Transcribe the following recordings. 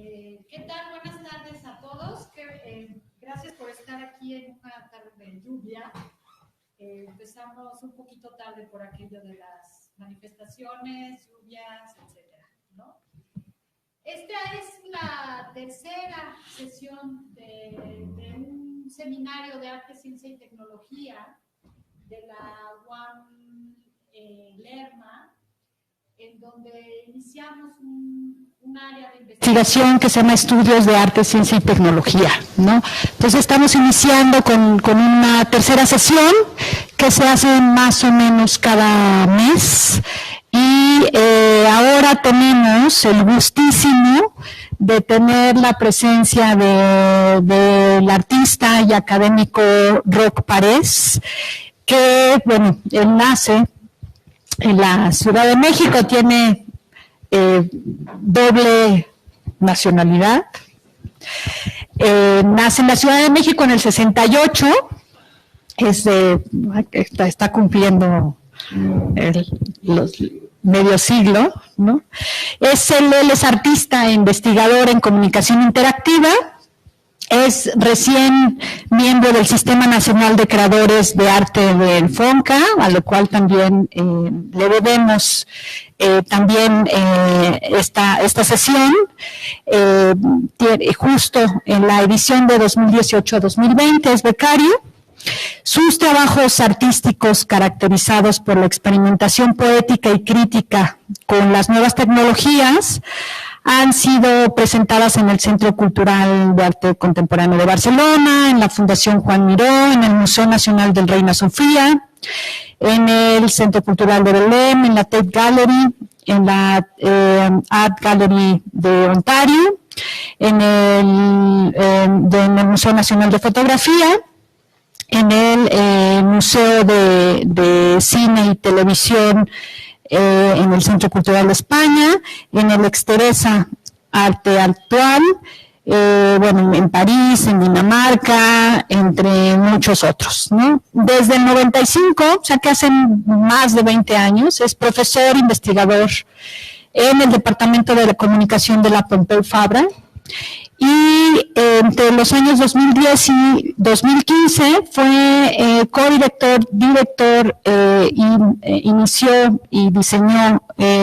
¿Qué tal? Buenas tardes a todos. Gracias por estar aquí en una tarde de lluvia. Empezamos un poquito tarde por aquello de las manifestaciones, lluvias, etcétera, ¿no? Esta es la tercera sesión de un seminario de arte, ciencia y tecnología de la UAM Lerma, en donde iniciamos un área de investigación que se llama Estudios de Arte, Ciencia y Tecnología, ¿no? Entonces estamos iniciando con una tercera sesión que se hace más o menos cada mes y ahora tenemos el gustísimo de tener la presencia del artista y académico Roc Parés, que, bueno, él nace en la Ciudad de México, tiene doble nacionalidad. Nace en la Ciudad de México en el 68, está cumpliendo los medio siglo, ¿no? Él es artista e investigador en comunicación interactiva. Es recién miembro del Sistema Nacional de Creadores de Arte del FONCA, a lo cual también le debemos también esta sesión, justo en la edición de 2018-2020, es becario. Sus trabajos artísticos caracterizados por la experimentación poética y crítica con las nuevas tecnologías han sido presentadas en el Centro Cultural de Arte Contemporáneo de Barcelona, en la Fundación Juan Miró, en el Museo Nacional del Reina Sofía, en el Centro Cultural de Belém, en la Tate Gallery, en la Art Gallery de Ontario, en el Museo Nacional de Fotografía, en el Museo de Cine y Televisión, en el Centro Cultural de España, en el Exteresa Arte Actual, bueno, en París, en Dinamarca, entre muchos otros, ¿no? Desde el 95, o sea que hace más de 20 años, es profesor investigador en el Departamento de Comunicación de la Pompeu Fabra, y entre los años 2010 y 2015 fue codirector, director, inició y diseñó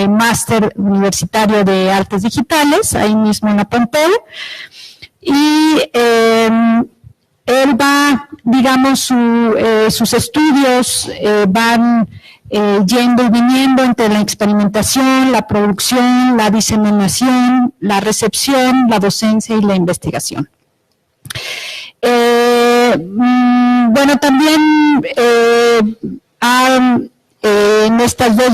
máster universitario de artes digitales, ahí mismo en la Pompeu, y él va, digamos, sus estudios van yendo y viniendo entre la experimentación, la producción, la diseminación, la recepción, la docencia y la investigación. Bueno, también en estas 2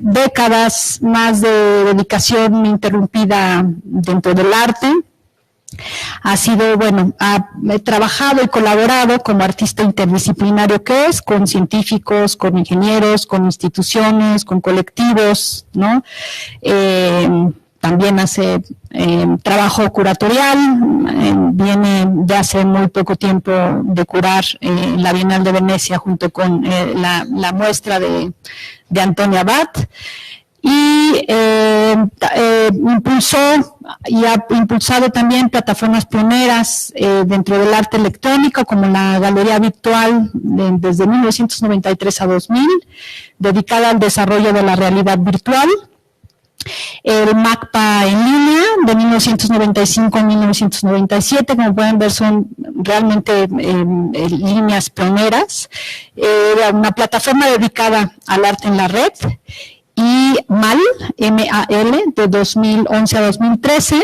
décadas más de dedicación interrumpida dentro del arte, ha sido, bueno, ha trabajado y colaborado como artista interdisciplinario que es, con científicos, con ingenieros, con instituciones, con colectivos, ¿no? También hace trabajo curatorial, viene de hace muy poco tiempo de curar la Bienal de Venecia junto con la muestra de Antonia Abad. Y impulsó y ha impulsado también plataformas pioneras dentro del arte electrónico, como la Galería Virtual desde 1993 a 2000, dedicada al desarrollo de la realidad virtual, el MACPA en línea de 1995 a 1997, como pueden ver son realmente líneas pioneras, una plataforma dedicada al arte en la red, y MAL, M-A-L, de 2011 a 2013,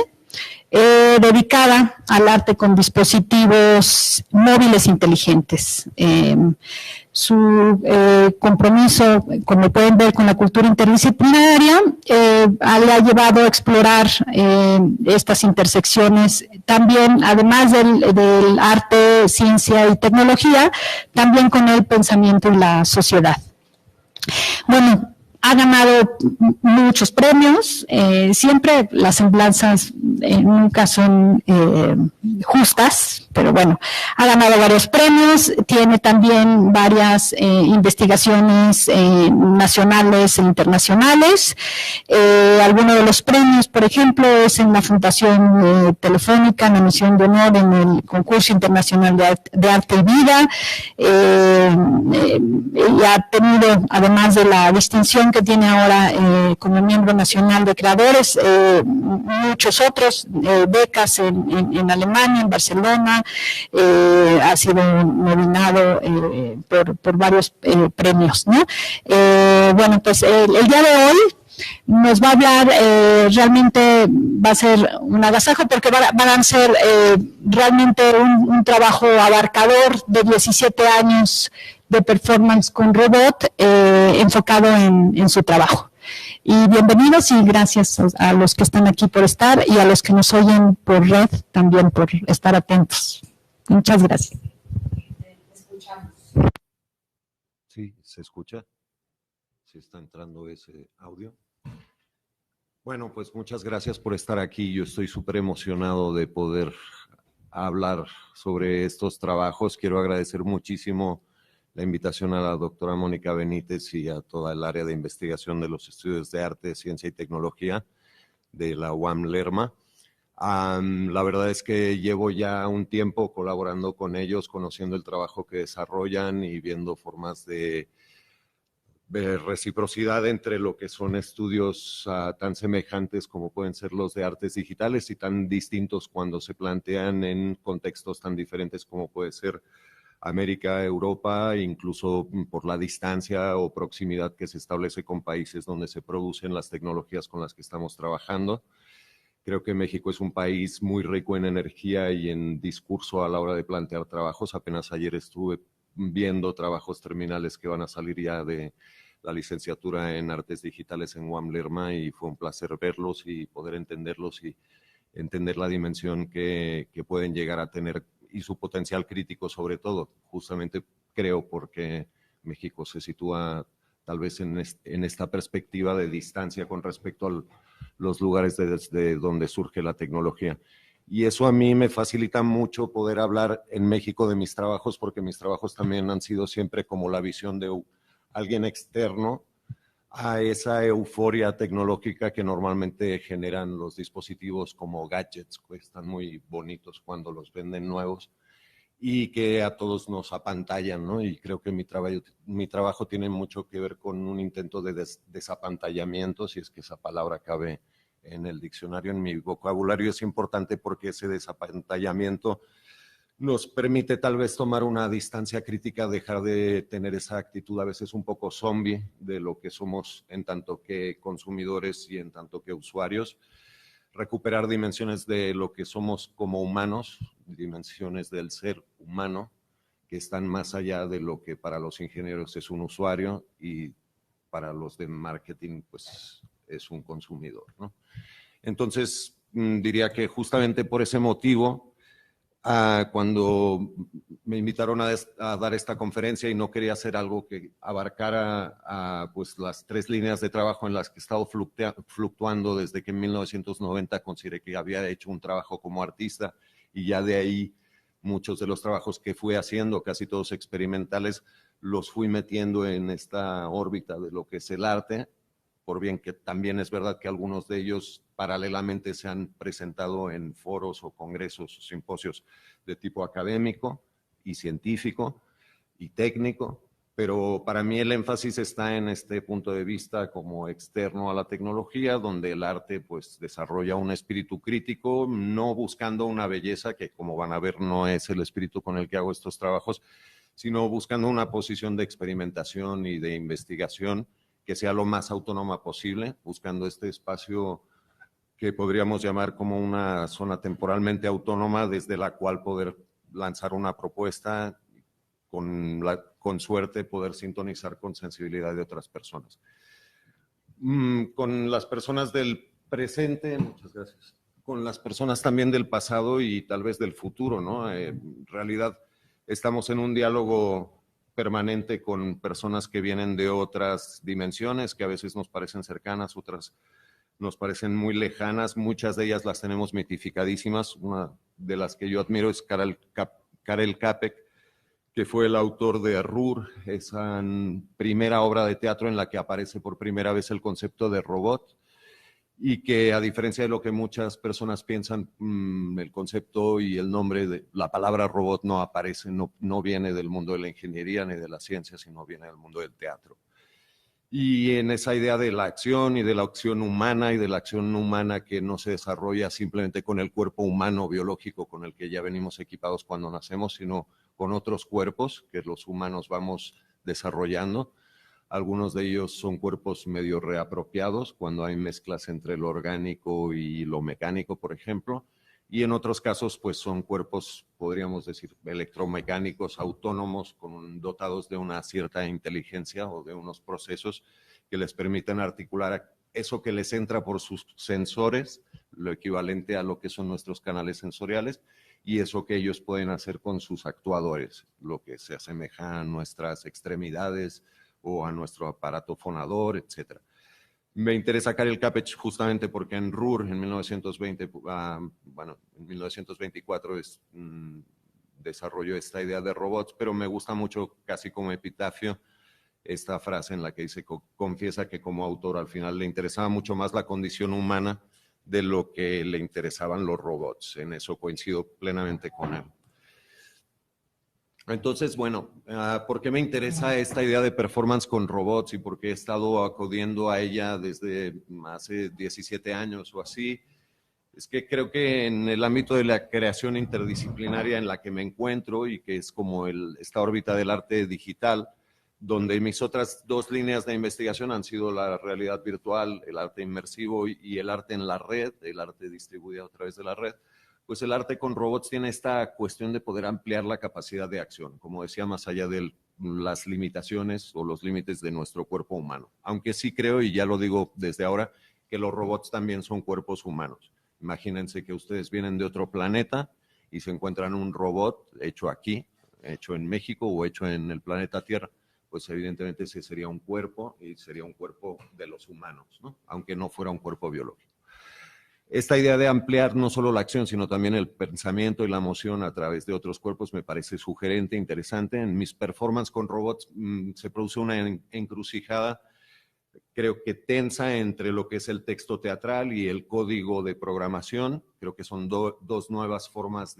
dedicada al arte con dispositivos móviles inteligentes. Su compromiso, como pueden ver, con la cultura interdisciplinaria, le ha llevado a explorar estas intersecciones también, además del arte, ciencia y tecnología, también con el pensamiento y la sociedad. Bueno, ha ganado muchos premios, siempre las semblanzas nunca son justas, pero bueno, ha ganado varios premios, tiene también varias investigaciones nacionales e internacionales. Algunos de los premios, por ejemplo, es en la Fundación Telefónica, en la misión de honor en el concurso internacional de arte y vida, y ha tenido, además de la distinción que tiene ahora como miembro nacional de creadores, muchos otros, becas en Alemania, en Barcelona, ha sido nominado por varios premios, ¿no? Bueno, pues el día de hoy nos va a hablar, realmente va a ser un agasajo porque van a ser realmente un trabajo abarcador de 17 años de performance con robot enfocado en su trabajo. Y bienvenidos y gracias a los que están aquí por estar y a los que nos oyen por red también por estar atentos. Muchas gracias. Sí, ¿se escucha? ¿Sí está entrando ese audio? Bueno, pues muchas gracias por estar aquí. Yo estoy súper emocionado de poder hablar sobre estos trabajos. Quiero agradecer muchísimo la invitación a la doctora Mónica Benítez y a toda el área de investigación de los estudios de arte, ciencia y tecnología de la UAM Lerma. La verdad es que llevo ya un tiempo colaborando con ellos, conociendo el trabajo que desarrollan y viendo formas de reciprocidad entre lo que son estudios tan semejantes como pueden ser los de artes digitales y tan distintos cuando se plantean en contextos tan diferentes como puede ser América, Europa, incluso por la distancia o proximidad que se establece con países donde se producen las tecnologías con las que estamos trabajando. Creo que México es un país muy rico en energía y en discurso a la hora de plantear trabajos. Apenas ayer estuve viendo trabajos terminales que van a salir ya de la licenciatura en Artes Digitales en UAM Lerma y fue un placer verlos y poder entenderlos y entender la dimensión que pueden llegar a tener y su potencial crítico sobre todo. Justamente creo porque México se sitúa tal vez en esta perspectiva de distancia con respecto a los lugares desde donde surge la tecnología. Y eso a mí me facilita mucho poder hablar en México de mis trabajos, porque mis trabajos también han sido siempre como la visión de alguien externo a esa euforia tecnológica que normalmente generan los dispositivos como gadgets, que están muy bonitos cuando los venden nuevos y que a todos nos apantallan, ¿no? Y creo que mi trabajo tiene mucho que ver con un intento de desapantallamiento, si es que esa palabra cabe en el diccionario, en mi vocabulario. Es importante porque ese desapantallamiento nos permite tal vez tomar una distancia crítica, dejar de tener esa actitud a veces un poco zombie de lo que somos en tanto que consumidores y en tanto que usuarios, recuperar dimensiones de lo que somos como humanos, dimensiones del ser humano, que están más allá de lo que para los ingenieros es un usuario y para los de marketing pues es un consumidor, ¿no? Entonces diría que justamente por ese motivo, cuando me invitaron a dar esta conferencia y no quería hacer algo que abarcara pues las 3 líneas de trabajo en las que he estado fluctuando desde que en 1990 consideré que había hecho un trabajo como artista y ya de ahí muchos de los trabajos que fui haciendo, casi todos experimentales, los fui metiendo en esta órbita de lo que es el arte, por bien que también es verdad que algunos de ellos paralelamente se han presentado en foros o congresos o simposios de tipo académico y científico y técnico, pero para mí el énfasis está en este punto de vista como externo a la tecnología, donde el arte pues desarrolla un espíritu crítico, no buscando una belleza, que como van a ver no es el espíritu con el que hago estos trabajos, sino buscando una posición de experimentación y de investigación que sea lo más autónoma posible, buscando este espacio que podríamos llamar como una zona temporalmente autónoma desde la cual poder lanzar una propuesta con suerte poder sintonizar con sensibilidad de otras personas. Con las personas del presente, muchas gracias, con las personas también del pasado y tal vez del futuro, ¿no? En realidad estamos en un diálogo permanente con personas que vienen de otras dimensiones, que a veces nos parecen cercanas, otras nos parecen muy lejanas, muchas de ellas las tenemos mitificadísimas. Una de las que yo admiro es Karel Čapek, que fue el autor de Ruhr, esa primera obra de teatro en la que aparece por primera vez el concepto de robot, y que a diferencia de lo que muchas personas piensan, el concepto y el nombre de la palabra robot no aparece, no viene del mundo de la ingeniería ni de la ciencia, sino viene del mundo del teatro. Y en esa idea de la acción y de la acción humana y de la acción humana que no se desarrolla simplemente con el cuerpo humano biológico con el que ya venimos equipados cuando nacemos, sino con otros cuerpos que los humanos vamos desarrollando. Algunos de ellos son cuerpos medio reapropiados cuando hay mezclas entre lo orgánico y lo mecánico, por ejemplo. Y en otros casos, pues son cuerpos, podríamos decir, electromecánicos, autónomos, dotados de una cierta inteligencia o de unos procesos que les permiten articular eso que les entra por sus sensores, lo equivalente a lo que son nuestros canales sensoriales, y eso que ellos pueden hacer con sus actuadores, lo que se asemeja a nuestras extremidades o a nuestro aparato fonador, etcétera. Me interesa Karel Čapek justamente porque en Ruhr, en 1920, en 1924 desarrolló esta idea de robots, pero me gusta mucho, casi como epitafio, esta frase en la que dice, confiesa que como autor al final le interesaba mucho más la condición humana de lo que le interesaban los robots. En eso coincido plenamente con él. Entonces, bueno, ¿por qué me interesa esta idea de performance con robots y por qué he estado acudiendo a ella desde hace 17 años o así? Es que creo que en el ámbito de la creación interdisciplinaria en la que me encuentro y que es como esta órbita del arte digital, donde mis otras dos líneas de investigación han sido la realidad virtual, el arte inmersivo y el arte en la red, el arte distribuido a través de la red, pues el arte con robots tiene esta cuestión de poder ampliar la capacidad de acción, como decía, más allá de las limitaciones o los límites de nuestro cuerpo humano. Aunque sí creo, y ya lo digo desde ahora, que los robots también son cuerpos humanos. Imagínense que ustedes vienen de otro planeta y se encuentran un robot hecho aquí, hecho en México o hecho en el planeta Tierra. Pues evidentemente ese sería un cuerpo y sería un cuerpo de los humanos, ¿no? Aunque no fuera un cuerpo biológico. Esta idea de ampliar no solo la acción, sino también el pensamiento y la emoción a través de otros cuerpos me parece sugerente, interesante. En mis performances con robots se produce una encrucijada, creo que tensa, entre lo que es el texto teatral y el código de programación. Creo que son dos nuevas formas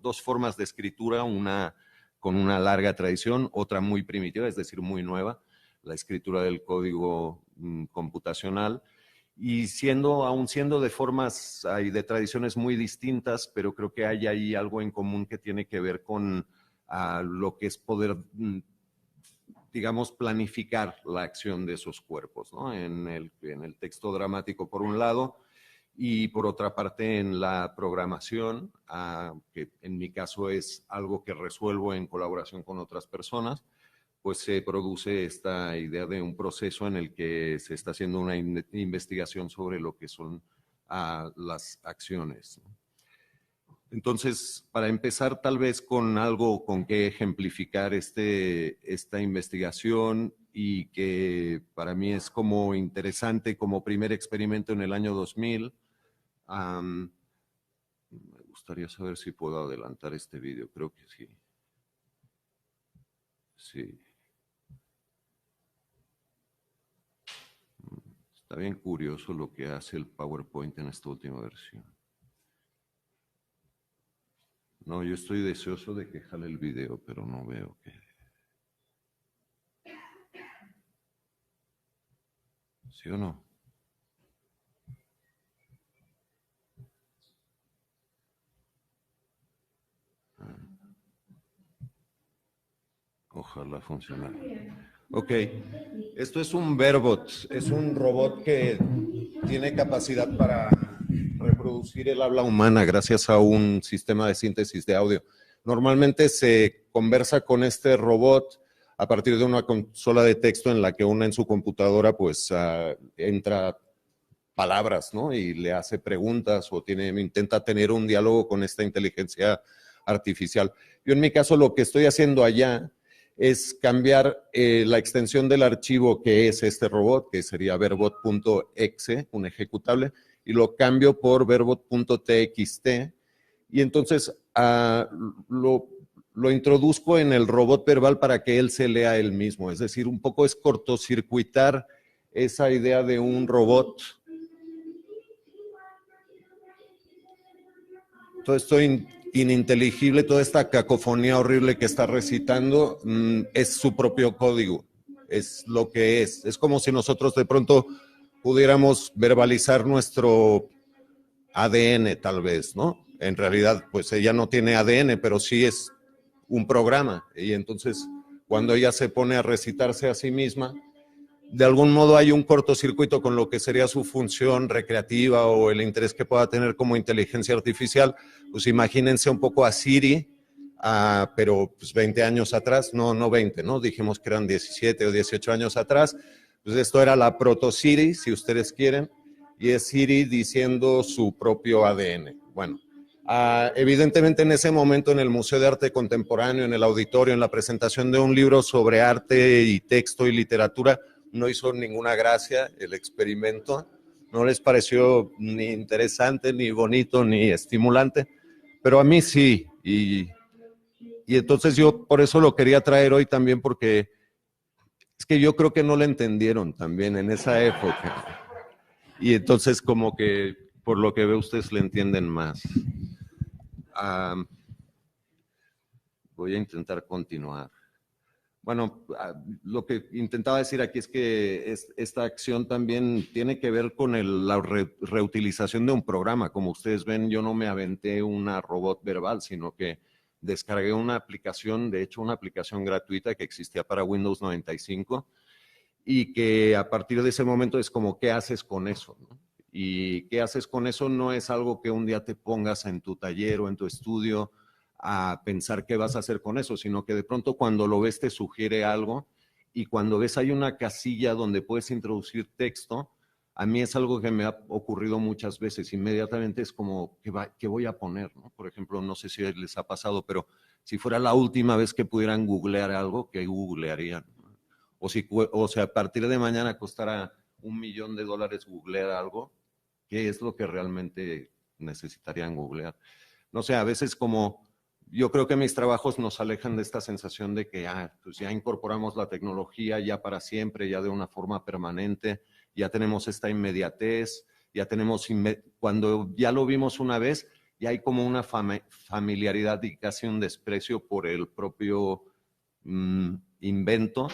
dos formas de escritura, una con una larga tradición, otra muy primitiva, es decir, muy nueva, la escritura del código computacional. Y aún siendo de formas y de tradiciones muy distintas, pero creo que hay ahí algo en común que tiene que ver con lo que es poder, digamos, planificar la acción de esos cuerpos, ¿no? En el texto dramático, por un lado, y por otra parte en la programación, que en mi caso es algo que resuelvo en colaboración con otras personas, pues se produce esta idea de un proceso en el que se está haciendo una investigación sobre lo que son las acciones. Entonces, para empezar tal vez con algo con que ejemplificar esta investigación y que para mí es como interesante como primer experimento en el año 2000, me gustaría saber si puedo adelantar este video, creo que sí. Sí. Está bien curioso lo que hace el PowerPoint en esta última versión. No, yo estoy deseoso de que jale el video, pero no veo que... ¿Sí o no? Ojalá funcione. Ok, esto es un Verbot, es un robot que tiene capacidad para reproducir el habla humana gracias a un sistema de síntesis de audio. Normalmente se conversa con este robot a partir de una consola de texto en la que uno en su computadora pues entra palabras, ¿no? Y le hace preguntas o intenta tener un diálogo con esta inteligencia artificial. Yo en mi caso lo que estoy haciendo allá es cambiar la extensión del archivo que es este robot, que sería verbot.exe, un ejecutable, y lo cambio por verbot.txt, y entonces lo introduzco en el robot verbal para que él se lea él mismo. Es decir, un poco es cortocircuitar esa idea de un robot. Todo esto ininteligible, toda esta cacofonía horrible que está recitando, es su propio código, es lo que es. Es como si nosotros de pronto pudiéramos verbalizar nuestro ADN, tal vez, ¿no? En realidad, pues ella no tiene ADN, pero sí es un programa. Y entonces, cuando ella se pone a recitarse a sí misma, de algún modo hay un cortocircuito con lo que sería su función recreativa o el interés que pueda tener como inteligencia artificial. Pues imagínense un poco a Siri, pero pues 20 años atrás, no 20, ¿no? Dijimos que eran 17 o 18 años atrás. Pues esto era la proto-Siri, si ustedes quieren, y es Siri diciendo su propio ADN. Bueno, evidentemente en ese momento en el Museo de Arte Contemporáneo, en el auditorio, en la presentación de un libro sobre arte y texto y literatura, no hizo ninguna gracia el experimento, no les pareció ni interesante, ni bonito, ni estimulante, pero a mí sí, y entonces yo por eso lo quería traer hoy también, porque es que yo creo que no lo entendieron también en esa época, y entonces como que por lo que veo ustedes le entienden más. Voy a intentar continuar. Bueno, lo que intentaba decir aquí es que esta acción también tiene que ver con la reutilización de un programa. Como ustedes ven, yo no me aventé una robot verbal, sino que descargué una aplicación, de hecho una aplicación gratuita que existía para Windows 95 y que a partir de ese momento es como, ¿qué haces con eso? ¿No? Y qué haces con eso no es algo que un día te pongas en tu taller o en tu estudio a pensar qué vas a hacer con eso, sino que de pronto cuando lo ves te sugiere algo y cuando ves hay una casilla donde puedes introducir texto, a mí es algo que me ha ocurrido muchas veces, inmediatamente es como, ¿qué voy a poner? ¿No? Por ejemplo, no sé si les ha pasado, pero si fuera la última vez que pudieran googlear algo, ¿qué googlearían? O sea, a partir de mañana costara $1,000,000 googlear algo, ¿qué es lo que realmente necesitarían googlear? No sé, a veces como yo creo que mis trabajos nos alejan de esta sensación de que pues ya incorporamos la tecnología ya para siempre, ya de una forma permanente, ya tenemos esta inmediatez, ya tenemos, cuando ya lo vimos una vez, ya hay como una familiaridad y casi un desprecio por el propio invento,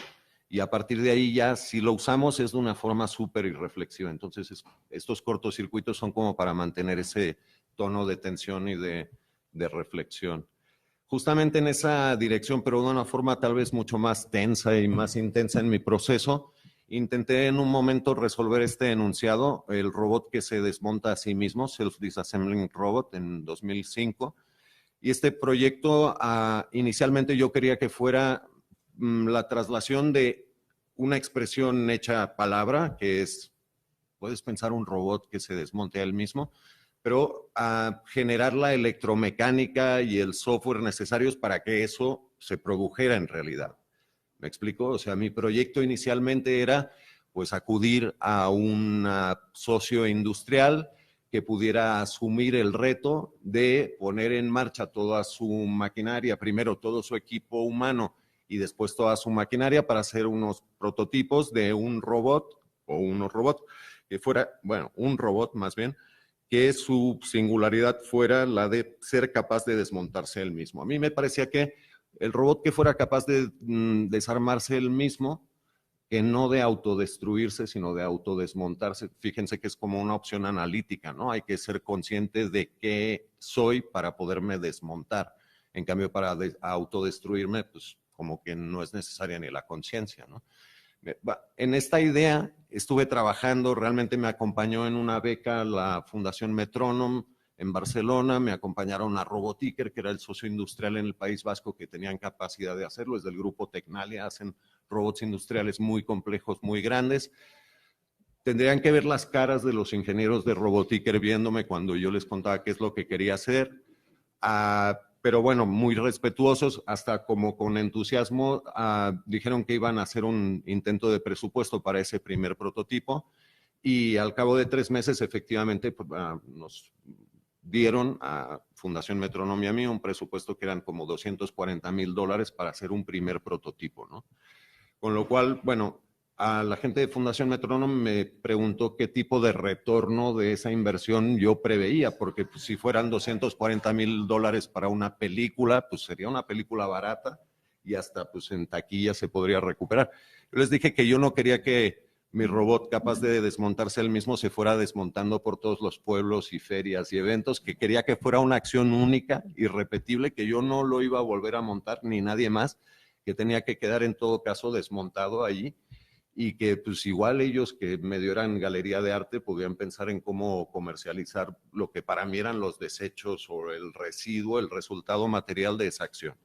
y a partir de ahí ya si lo usamos es de una forma súper irreflexiva. Entonces estos cortocircuitos son como para mantener ese tono de tensión y de reflexión. Justamente en esa dirección, pero de una forma tal vez mucho más tensa y más intensa en mi proceso, intenté en un momento resolver este enunciado, el robot que se desmonta a sí mismo, Self-Disassembling Robot, en 2005. Y este proyecto, inicialmente yo quería que fuera la traslación de una expresión hecha palabra, que es, puedes pensar un robot que se desmonte a él mismo, pero a generar la electromecánica y el software necesarios para que eso se produjera en realidad. ¿Me explico? O sea, mi proyecto inicialmente era pues acudir a un socio industrial que pudiera asumir el reto de poner en marcha toda su maquinaria, primero todo su equipo humano y después toda su maquinaria para hacer unos prototipos de un robot o unos robots que fuera, bueno, un robot más bien, que su singularidad fuera la de ser capaz de desmontarse él mismo. A mí me parecía que el robot que fuera capaz de desarmarse él mismo, que no de autodestruirse, sino de autodesmontarse. Fíjense que es como una opción analítica, ¿no? Hay que ser consciente de qué soy para poderme desmontar. En cambio, para autodestruirme, pues como que no es necesaria ni la conciencia, ¿no? En esta idea estuve trabajando, realmente me acompañó en una beca la Fundación Metrónom en Barcelona, me acompañaron a Robotiker, que era el socio industrial en el País Vasco que tenían capacidad de hacerlo, es del grupo Tecnalia, hacen robots industriales muy complejos, muy grandes. Tendrían que ver las caras de los ingenieros de Robotiker viéndome cuando yo les contaba qué es lo que quería hacer. Pero bueno, muy respetuosos, hasta como con entusiasmo, dijeron que iban a hacer un intento de presupuesto para ese primer prototipo y al cabo de 3 meses efectivamente nos dieron a Fundación Metrónomo y a mí un presupuesto que eran como $240,000 para hacer un primer prototipo, ¿no? Con lo cual, bueno, a la gente de Fundación Metrónomo me preguntó qué tipo de retorno de esa inversión yo preveía, porque pues, si fueran $240,000 para una película, pues sería una película barata y hasta pues en taquilla se podría recuperar. Yo les dije que yo no quería que mi robot capaz de desmontarse él mismo se fuera desmontando por todos los pueblos y ferias y eventos, que quería que fuera una acción única, irrepetible, que yo no lo iba a volver a montar ni nadie más, que tenía que quedar en todo caso desmontado allí y que pues igual ellos que medio eran galería de arte podían pensar en cómo comercializar lo que para mí eran los desechos o el residuo, el resultado material de esa acción.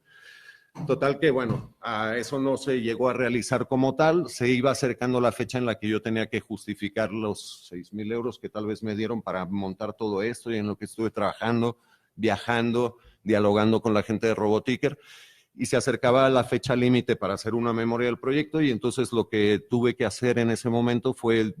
Total que, bueno, a eso no se llegó a realizar como tal, se iba acercando la fecha en la que yo tenía que justificar los 6,000 euros que tal vez me dieron para montar todo esto y en lo que estuve trabajando, viajando, dialogando con la gente de Roboticker, y se acercaba la fecha límite para hacer una memoria del proyecto y entonces lo que tuve que hacer en ese momento fue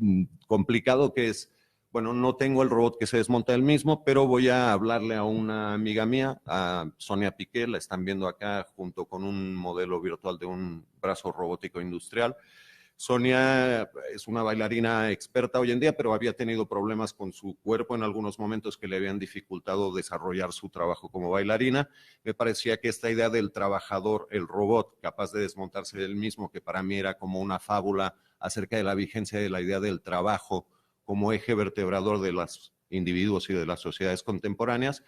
complicado, que es, bueno, no tengo el robot que se desmonta él mismo, pero voy a hablarle a una amiga mía, a Sonia Piqué, la están viendo acá junto con un modelo virtual de un brazo robótico industrial. Sonia es una bailarina experta hoy en día, pero había tenido problemas con su cuerpo en algunos momentos que le habían dificultado desarrollar su trabajo como bailarina. Me parecía que esta idea del trabajador, el robot, capaz de desmontarse del mismo, que para mí era como una fábula acerca de la vigencia de la idea del trabajo como eje vertebrador de los individuos y de las sociedades contemporáneas.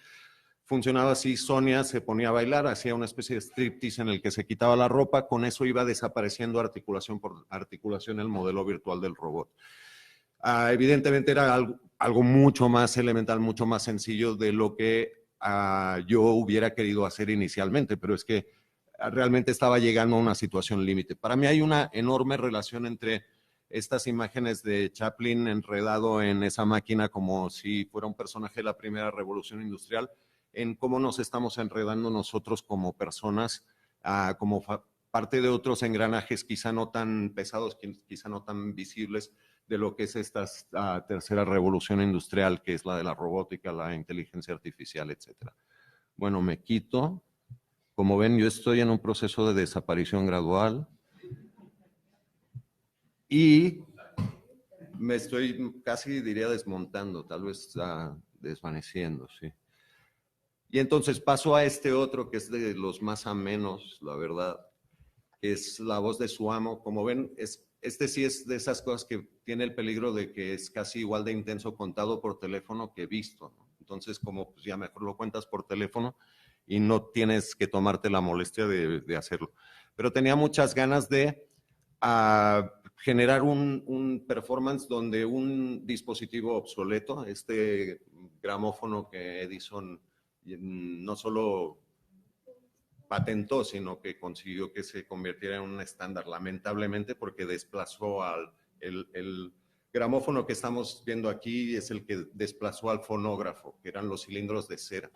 Funcionaba así, Sonia se ponía a bailar, hacía una especie de striptease en el que se quitaba la ropa, con eso iba desapareciendo articulación por articulación el modelo virtual del robot. Evidentemente era algo mucho más elemental, mucho más sencillo de lo que yo hubiera querido hacer inicialmente, pero es que realmente estaba llegando a una situación límite. Para mí hay una enorme relación entre estas imágenes de Chaplin enredado en esa máquina como si fuera un personaje de la primera revolución industrial, en cómo nos estamos enredando nosotros como personas, como parte de otros engranajes quizá no tan pesados, quizá no tan visibles de lo que es esta tercera revolución industrial, que es la de la robótica, la inteligencia artificial, etcétera. Bueno, me quito. Como ven, yo estoy en un proceso de desaparición gradual y me estoy casi diría desmontando, tal vez desvaneciendo, sí. Y entonces paso a este otro que es de los más amenos, la verdad, que es La voz de su amo. Como ven, este sí es de esas cosas que tiene el peligro de que es casi igual de intenso contado por teléfono que visto, ¿no? Entonces, como pues ya mejor lo cuentas por teléfono y no tienes que tomarte la molestia de hacerlo. Pero tenía muchas ganas de generar un performance donde un dispositivo obsoleto, este gramófono que Edison no solo patentó, sino que consiguió que se convirtiera en un estándar, lamentablemente, porque desplazó el gramófono que estamos viendo aquí es el que desplazó al fonógrafo, que eran los cilindros de cera.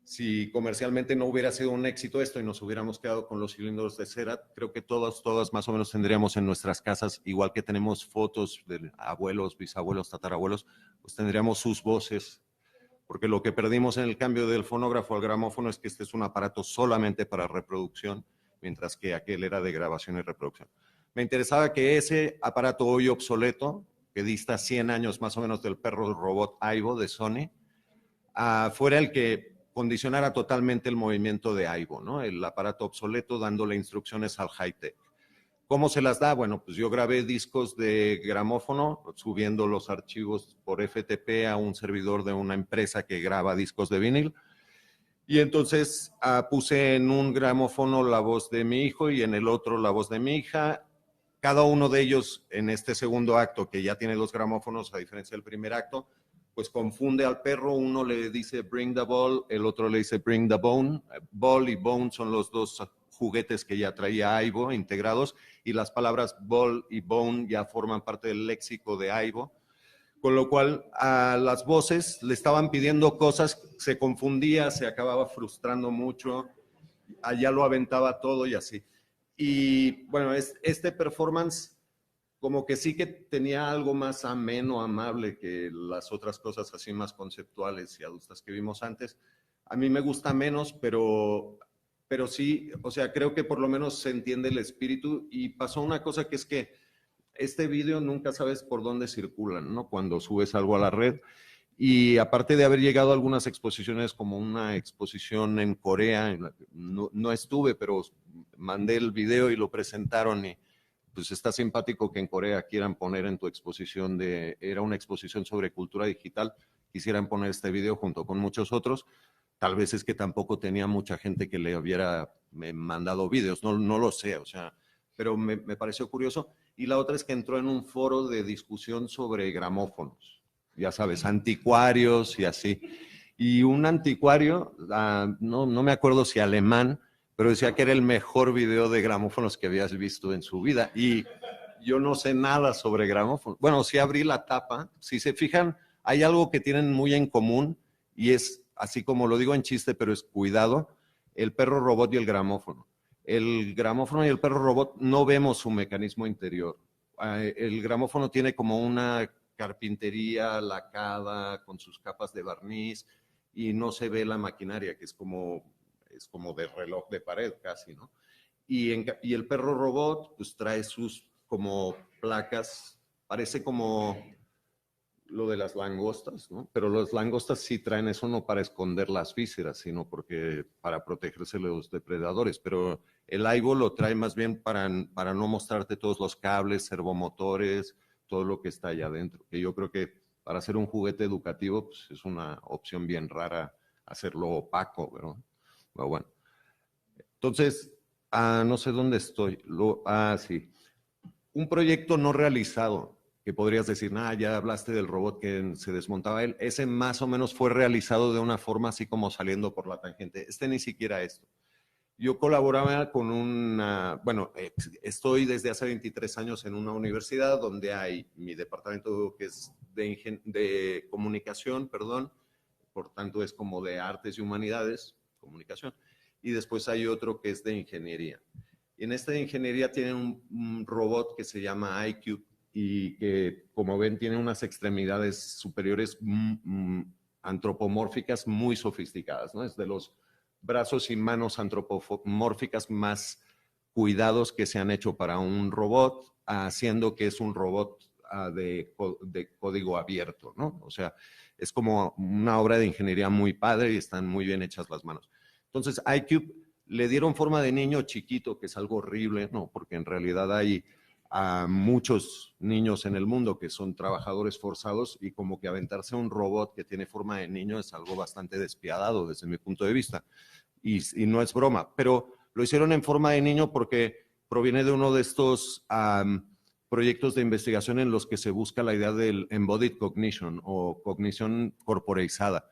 Si comercialmente no hubiera sido un éxito esto y nos hubiéramos quedado con los cilindros de cera, creo que todas más o menos tendríamos en nuestras casas, igual que tenemos fotos de abuelos, bisabuelos, tatarabuelos, pues tendríamos sus voces, porque lo que perdimos en el cambio del fonógrafo al gramófono es que este es un aparato solamente para reproducción, mientras que aquel era de grabación y reproducción. Me interesaba que ese aparato hoy obsoleto, que dista 100 años más o menos del perro robot Aibo de Sony, fuera el que condicionara totalmente el movimiento de Aibo, ¿no? El aparato obsoleto dándole instrucciones al high-tech. ¿Cómo se las da? Bueno, pues yo grabé discos de gramófono, subiendo los archivos por FTP a un servidor de una empresa que graba discos de vinil. Y entonces puse en un gramófono la voz de mi hijo y en el otro la voz de mi hija. Cada uno de ellos en este segundo acto, que ya tiene 2 gramófonos a diferencia del primer acto, pues confunde al perro. Uno le dice bring the ball, el otro le dice bring the bone. Ball y bone son los 2 juguetes que ya traía Aibo integrados, y las palabras ball y bone ya forman parte del léxico de Aibo, con lo cual a las voces le estaban pidiendo cosas, se confundía, se acababa frustrando mucho, allá lo aventaba todo y así. Y bueno, este performance como que sí que tenía algo más ameno, amable que las otras cosas así más conceptuales y adultas que vimos antes. A mí me gusta menos, pero sí, o sea, creo que por lo menos se entiende el espíritu. Y pasó una cosa que es que este video nunca sabes por dónde circulan, ¿no? Cuando subes algo a la red. Y aparte de haber llegado a algunas exposiciones, como una exposición en Corea, en la que no estuve, pero mandé el video y lo presentaron, y pues está simpático que en Corea quieran poner en tu exposición era una exposición sobre cultura digital, quisieran poner este video junto con muchos otros. Tal vez es que tampoco tenía mucha gente que le hubiera mandado videos, no lo sé, o sea, pero me pareció curioso. Y la otra es que entró en un foro de discusión sobre gramófonos, ya sabes, anticuarios y así. Y un anticuario, no me acuerdo si alemán, pero decía que era el mejor video de gramófonos que habías visto en su vida. Y yo no sé nada sobre gramófonos. Bueno, sí abrí la tapa. Si se fijan, hay algo que tienen muy en común, y es, así como lo digo en chiste, pero es cuidado, el perro robot y el gramófono. El gramófono y el perro robot no vemos su mecanismo interior. El gramófono tiene como una carpintería lacada con sus capas de barniz y no se ve la maquinaria, que es como de reloj de pared casi, ¿no? Y el perro robot pues trae sus como placas, parece como lo de las langostas, ¿no? Pero las langostas sí traen eso no para esconder las vísceras, sino porque para protegerse de los depredadores. Pero el Aibo lo trae más bien para no mostrarte todos los cables, servomotores, todo lo que está allá adentro. Que yo creo que para hacer un juguete educativo pues es una opción bien rara hacerlo opaco, ¿verdad? Pero bueno. Entonces, no sé dónde estoy. Sí. Un proyecto no realizado, que podrías decir, ya hablaste del robot que se desmontaba él. Ese más o menos fue realizado de una forma así como saliendo por la tangente. Ni siquiera esto. Yo colaboraba con estoy desde hace 23 años en una universidad donde hay mi departamento que es de comunicación, por tanto es como de artes y humanidades, comunicación, y después hay otro que es de ingeniería. Y en esta de ingeniería tienen un robot que se llama iCube y que, como ven, tiene unas extremidades superiores antropomórficas muy sofisticadas, ¿no? Es de los brazos y manos antropomórficas más cuidados que se han hecho para un robot, haciendo que es un robot de código abierto, ¿no? O sea, es como una obra de ingeniería muy padre y están muy bien hechas las manos. Entonces, iCube le dieron forma de niño chiquito, que es algo horrible, ¿no? Porque en realidad hay muchos niños en el mundo que son trabajadores forzados, y como que aventarse a un robot que tiene forma de niño es algo bastante despiadado desde mi punto de vista. Y no es broma, pero lo hicieron en forma de niño porque proviene de uno de estos proyectos de investigación en los que se busca la idea del embodied cognition o cognición corporeizada.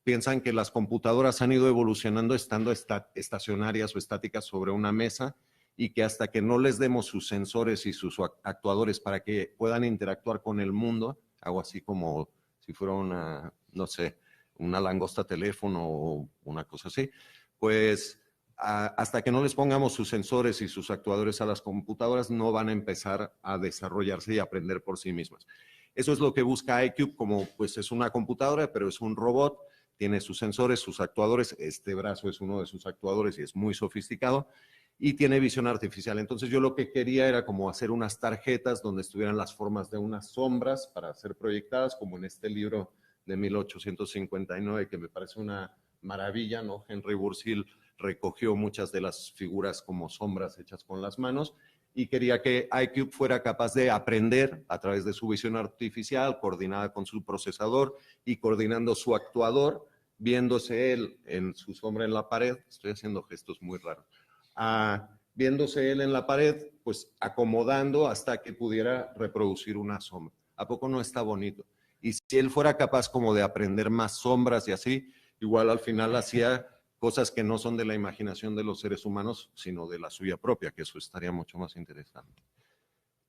Piensan que las computadoras han ido evolucionando estando estacionarias o estáticas sobre una mesa, y que hasta que no les demos sus sensores y sus actuadores para que puedan interactuar con el mundo, algo así como si fuera una langosta teléfono o una cosa así, pues hasta que no les pongamos sus sensores y sus actuadores a las computadoras, no van a empezar a desarrollarse y aprender por sí mismas. Eso es lo que busca iCube, como pues es una computadora, pero es un robot, tiene sus sensores, sus actuadores, este brazo es uno de sus actuadores y es muy sofisticado, y tiene visión artificial. Entonces yo lo que quería era como hacer unas tarjetas donde estuvieran las formas de unas sombras para ser proyectadas, como en este libro de 1859, que me parece una maravilla, ¿no? Henry Bursill recogió muchas de las figuras como sombras hechas con las manos, y quería que iCube fuera capaz de aprender a través de su visión artificial, coordinada con su procesador y coordinando su actuador, viéndose él en su sombra en la pared. Estoy haciendo gestos muy raros. Viéndose él en la pared, pues acomodando hasta que pudiera reproducir una sombra. ¿A poco no está bonito? Y si él fuera capaz como de aprender más sombras y así, igual al final hacía cosas que no son de la imaginación de los seres humanos, sino de la suya propia, que eso estaría mucho más interesante.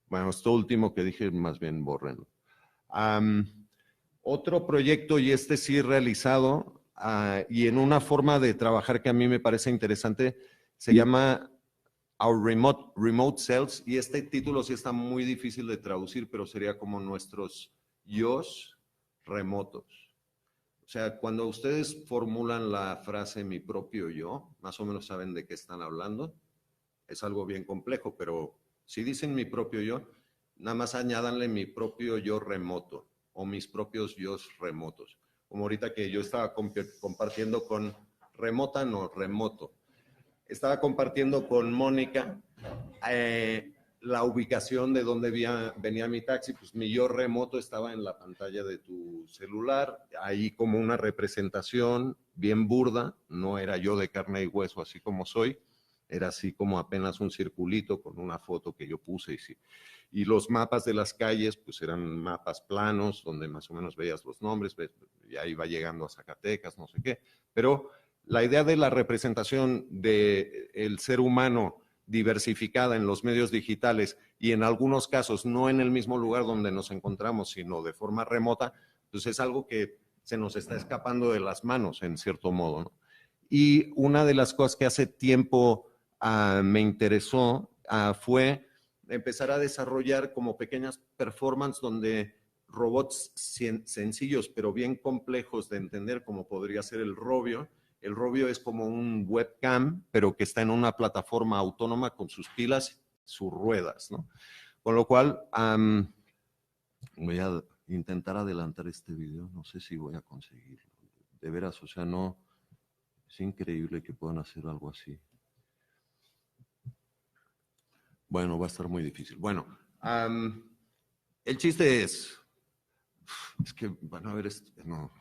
Bueno, esto último que dije, más bien bórrenlo. Otro proyecto, y sí realizado, y en una forma de trabajar que a mí me parece interesante, se llama Our remote selves, y este título sí está muy difícil de traducir, pero sería como nuestros yos remotos. O sea, cuando ustedes formulan la frase mi propio yo, más o menos saben de qué están hablando. Es algo bien complejo, pero si dicen mi propio yo, nada más añádanle mi propio yo remoto o mis propios yos remotos. Como ahorita que yo estaba compartiendo con remota, no, remoto. Estaba compartiendo con Mónica la ubicación de donde venía mi taxi, pues mi yo remoto estaba en la pantalla de tu celular, ahí como una representación bien burda, no era yo de carne y hueso así como soy, era así como apenas un circulito con una foto que yo puse y sí. Y los mapas de las calles, pues eran mapas planos, donde más o menos veías los nombres, ya iba llegando a Zacatecas, no sé qué, pero la idea de la representación del ser humano diversificada en los medios digitales y en algunos casos no en el mismo lugar donde nos encontramos, sino de forma remota, pues es algo que se nos está escapando de las manos en cierto modo, ¿no? Y una de las cosas que hace tiempo me interesó fue empezar a desarrollar como pequeñas performances donde robots sencillos pero bien complejos de entender, como podría ser el Robio. El Robio es como un webcam, pero que está en una plataforma autónoma con sus pilas, sus ruedas, ¿no? Con lo cual, voy a intentar adelantar este video, no sé si voy a conseguirlo. De veras, o sea, no, es increíble que puedan hacer algo así. Bueno, va a estar muy difícil. Bueno, el chiste es que van a ver, no.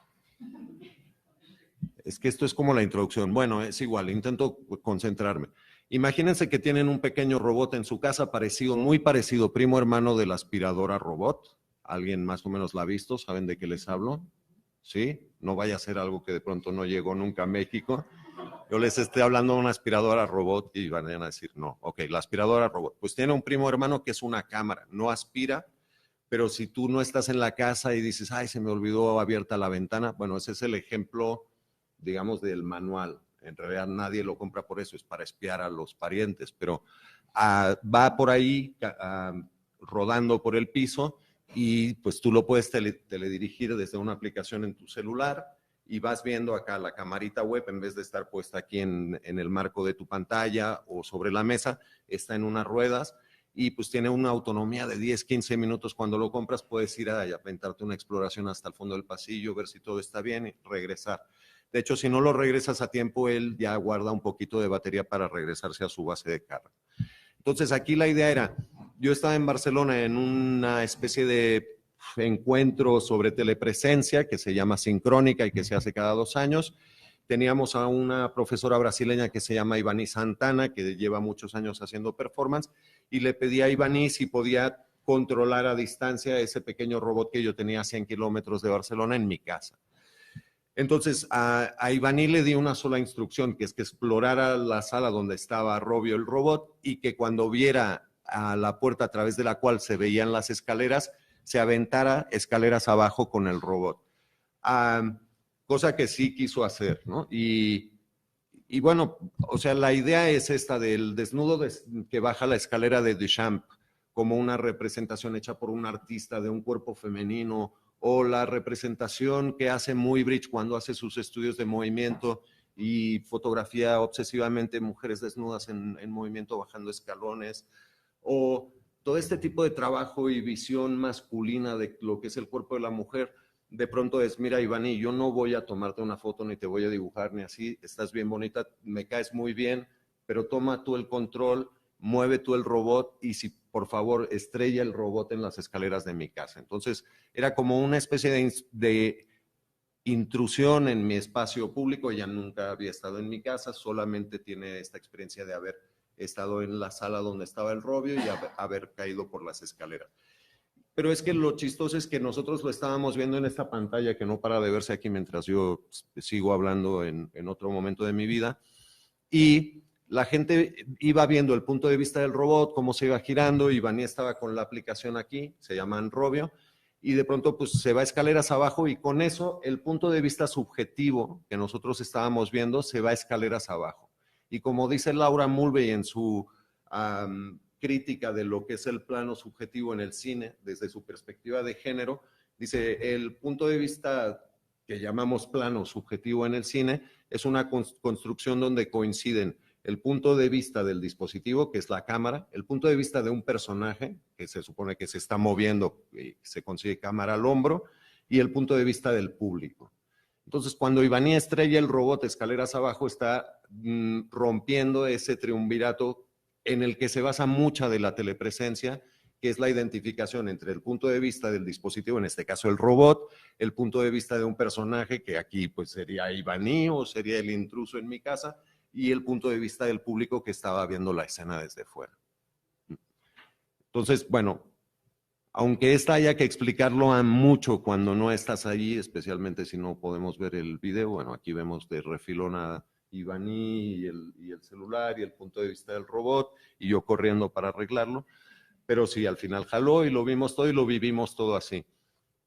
Es que esto es como la introducción. Bueno, es igual, intento concentrarme. Imagínense que tienen un pequeño robot en su casa parecido, muy parecido, primo hermano de la aspiradora robot. ¿Alguien más o menos la ha visto? ¿Saben de qué les hablo? ¿Sí? No vaya a ser algo que de pronto no llegó nunca a México. Yo les estoy hablando de una aspiradora robot y van a decir, no, ok, la aspiradora robot. Pues tiene un primo hermano que es una cámara, no aspira, pero si tú no estás en la casa y dices, ay, se me olvidó abierta la ventana, bueno, ese es el ejemplo, digamos, del manual. En realidad nadie lo compra por eso, es para espiar a los parientes, pero va por ahí rodando por el piso y pues tú lo puedes teledirigir desde una aplicación en tu celular y vas viendo acá la camarita web, en vez de estar puesta aquí en el marco de tu pantalla o sobre la mesa, está en unas ruedas y pues tiene una autonomía de 10, 15 minutos. Cuando lo compras puedes ir a aventarte una exploración hasta el fondo del pasillo, ver si todo está bien y regresar. De hecho, si no lo regresas a tiempo, él ya guarda un poquito de batería para regresarse a su base de carga. Entonces, aquí la idea era, yo estaba en Barcelona en una especie de encuentro sobre telepresencia que se llama Sincrónica y que se hace cada 2 años. Teníamos a una profesora brasileña que se llama Ivani Santana, que lleva muchos años haciendo performance, y le pedí a Ivani si podía controlar a distancia ese pequeño robot que yo tenía a 100 kilómetros de Barcelona en mi casa. Entonces, a Ivani le di una sola instrucción, que es que explorara la sala donde estaba Robio el robot y que cuando viera a la puerta a través de la cual se veían las escaleras, se aventara escaleras abajo con el robot. Cosa que sí quiso hacer, ¿no? Y bueno, o sea, la idea es esta del desnudo que baja la escalera de Duchamp, como una representación hecha por un artista de un cuerpo femenino, o la representación que hace Muybridge cuando hace sus estudios de movimiento y fotografía obsesivamente mujeres desnudas en movimiento bajando escalones, o todo este tipo de trabajo y visión masculina de lo que es el cuerpo de la mujer. De pronto es, mira, Ivani, yo no voy a tomarte una foto ni te voy a dibujar ni así, estás bien bonita, me caes muy bien, pero toma tú el control, mueve tú el robot y si por favor estrella el robot en las escaleras de mi casa. Entonces era como una especie de intrusión en mi espacio público. Ella nunca había estado en mi casa, solamente tiene esta experiencia de haber estado en la sala donde estaba el Robio y haber caído por las escaleras. Pero es que lo chistoso es que nosotros lo estábamos viendo en esta pantalla que no para de verse aquí mientras yo sigo hablando en otro momento de mi vida. Y la gente iba viendo el punto de vista del robot, cómo se iba girando. Ivani estaba con la aplicación aquí, se llama Robio, y de pronto pues se va escaleras abajo y con eso el punto de vista subjetivo que nosotros estábamos viendo se va escaleras abajo. Y como dice Laura Mulvey en su crítica de lo que es el plano subjetivo en el cine desde su perspectiva de género. Dice, el punto de vista que llamamos plano subjetivo en el cine es una construcción donde coinciden el punto de vista del dispositivo, que es la cámara, el punto de vista de un personaje, que se supone que se está moviendo y se consigue cámara al hombro, y el punto de vista del público. Entonces, cuando Ivanía estrella el robot escaleras abajo, está rompiendo ese triunvirato en el que se basa mucha de la telepresencia, que es la identificación entre el punto de vista del dispositivo, en este caso el robot, el punto de vista de un personaje, que aquí pues sería Ivaní o sería el intruso en mi casa, y el punto de vista del público que estaba viendo la escena desde fuera. Entonces, bueno, aunque esta haya que explicarlo a mucho cuando no estás allí, especialmente si no podemos ver el video, bueno, aquí vemos de refilón a Ivaní y el celular y el punto de vista del robot, y yo corriendo para arreglarlo, pero sí, al final jaló y lo vimos todo y lo vivimos todo así.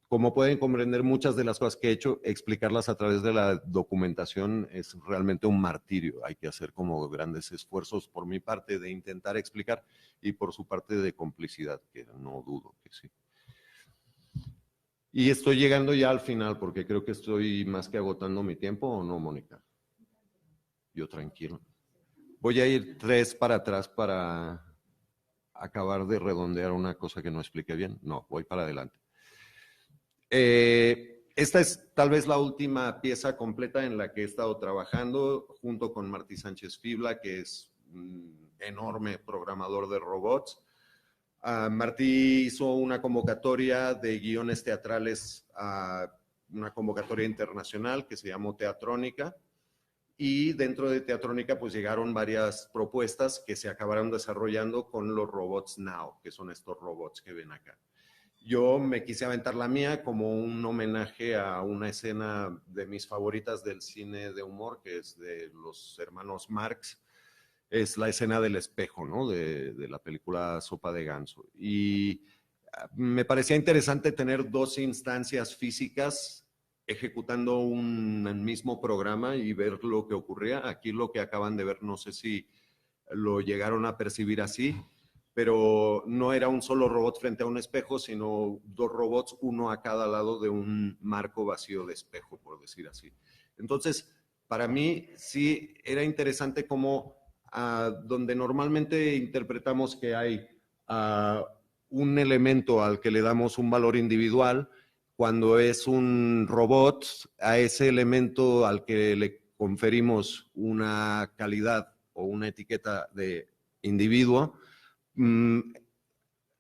Como pueden comprender, muchas de las cosas que he hecho, explicarlas a través de la documentación es realmente un martirio. Hay que hacer como grandes esfuerzos por mi parte de intentar explicar y por su parte de complicidad, que no dudo que sí. Y estoy llegando ya al final porque creo que estoy más que agotando mi tiempo, ¿o no, Mónica? Yo tranquilo. Voy a ir 3 para atrás para acabar de redondear una cosa que no expliqué bien. No, voy para adelante. Esta es tal vez la última pieza completa en la que he estado trabajando junto con Martí Sánchez Fibla, que es un enorme programador de robots. Martí hizo una convocatoria de guiones teatrales, una convocatoria internacional que se llamó Teatrónica, y dentro de Teatrónica pues llegaron varias propuestas que se acabaron desarrollando con los robots Now, que son estos robots que ven acá. Yo me quise aventar la mía como un homenaje a una escena de mis favoritas del cine de humor, que es de los hermanos Marx. Es la escena del espejo, ¿no? De la película Sopa de Ganso. Y me parecía interesante tener 2 instancias físicas ejecutando un mismo programa y ver lo que ocurría. Aquí lo que acaban de ver, no sé si lo llegaron a percibir así, pero no era un solo robot frente a un espejo, sino 2 robots, uno a cada lado de un marco vacío de espejo, por decir así. Entonces, para mí sí era interesante cómo donde normalmente interpretamos que hay un elemento al que le damos un valor individual, cuando es un robot, a ese elemento al que le conferimos una calidad o una etiqueta de individuo,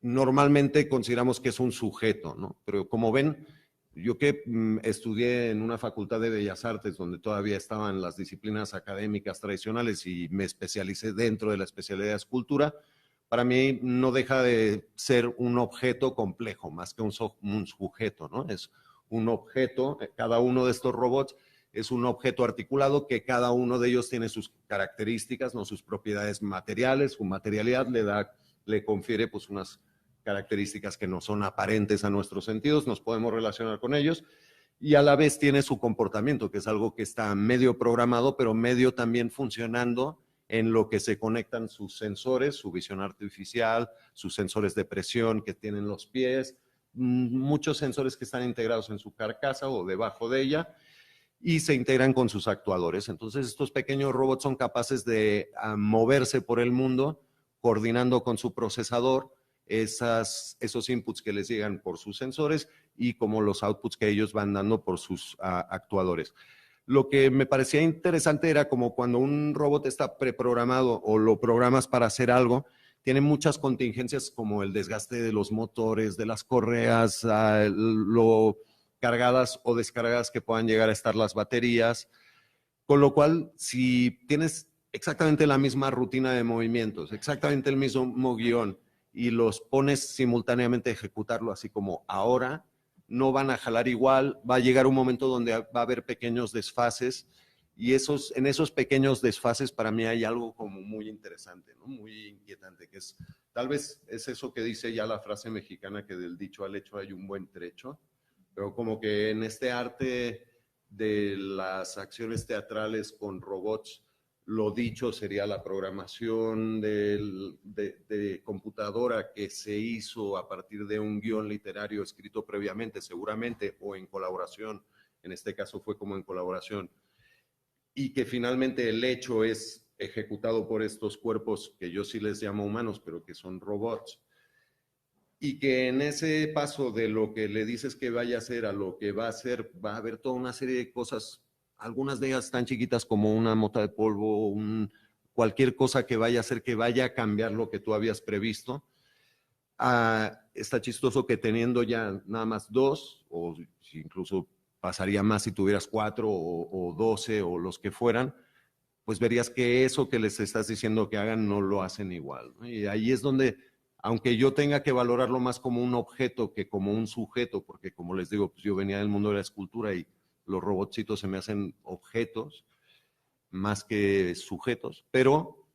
normalmente consideramos que es un sujeto, ¿no? Pero como ven, yo que estudié en una facultad de Bellas Artes donde todavía estaban las disciplinas académicas tradicionales y me especialicé dentro de la especialidad de escultura, para mí no deja de ser un objeto complejo, más que un sujeto, ¿no? Es un objeto, cada uno de estos robots es un objeto articulado que cada uno de ellos tiene sus características, no sus propiedades materiales, su materialidad le confiere pues unas características que no son aparentes a nuestros sentidos, nos podemos relacionar con ellos, y a la vez tiene su comportamiento, que es algo que está medio programado, pero medio también funcionando en lo que se conectan sus sensores, su visión artificial, sus sensores de presión que tienen los pies, muchos sensores que están integrados en su carcasa o debajo de ella, y se integran con sus actuadores. Entonces estos pequeños robots son capaces de moverse por el mundo, coordinando con su procesador esos inputs que les llegan por sus sensores y como los outputs que ellos van dando por sus actuadores. Lo que me parecía interesante era como cuando un robot está preprogramado o lo programas para hacer algo, tiene muchas contingencias como el desgaste de los motores, de las correas, lo cargadas o descargadas que puedan llegar a estar las baterías, con lo cual si tienes exactamente la misma rutina de movimientos, exactamente el mismo guión y los pones simultáneamente a ejecutarlo así como ahora, no van a jalar igual, va a llegar un momento donde va a haber pequeños desfases y en esos pequeños desfases para mí hay algo como muy interesante, ¿no? Muy inquietante, que es, tal vez es eso que dice ya la frase mexicana que del dicho al hecho hay un buen trecho, pero como que en este arte de las acciones teatrales con robots, Lo dicho sería la programación de computadora que se hizo a partir de un guión literario escrito previamente, seguramente, o en colaboración. En este caso fue como en colaboración. Y que finalmente el hecho es ejecutado por estos cuerpos que yo sí les llamo humanos, pero que son robots. Y que en ese paso de lo que le dices que vaya a hacer a lo que va a hacer, va a haber toda una serie de cosas, algunas de ellas tan chiquitas como una mota de polvo, cualquier cosa que vaya a hacer que vaya a cambiar lo que tú habías previsto. Está chistoso que teniendo ya nada más 2, o incluso pasaría más si tuvieras 4 o 12 o los que fueran, pues verías que eso que les estás diciendo que hagan no lo hacen igual, ¿no? Y ahí es donde, aunque yo tenga que valorarlo más como un objeto que como un sujeto, porque como les digo, pues yo venía del mundo de la escultura y los robotcitos se me hacen objetos más que sujetos, pero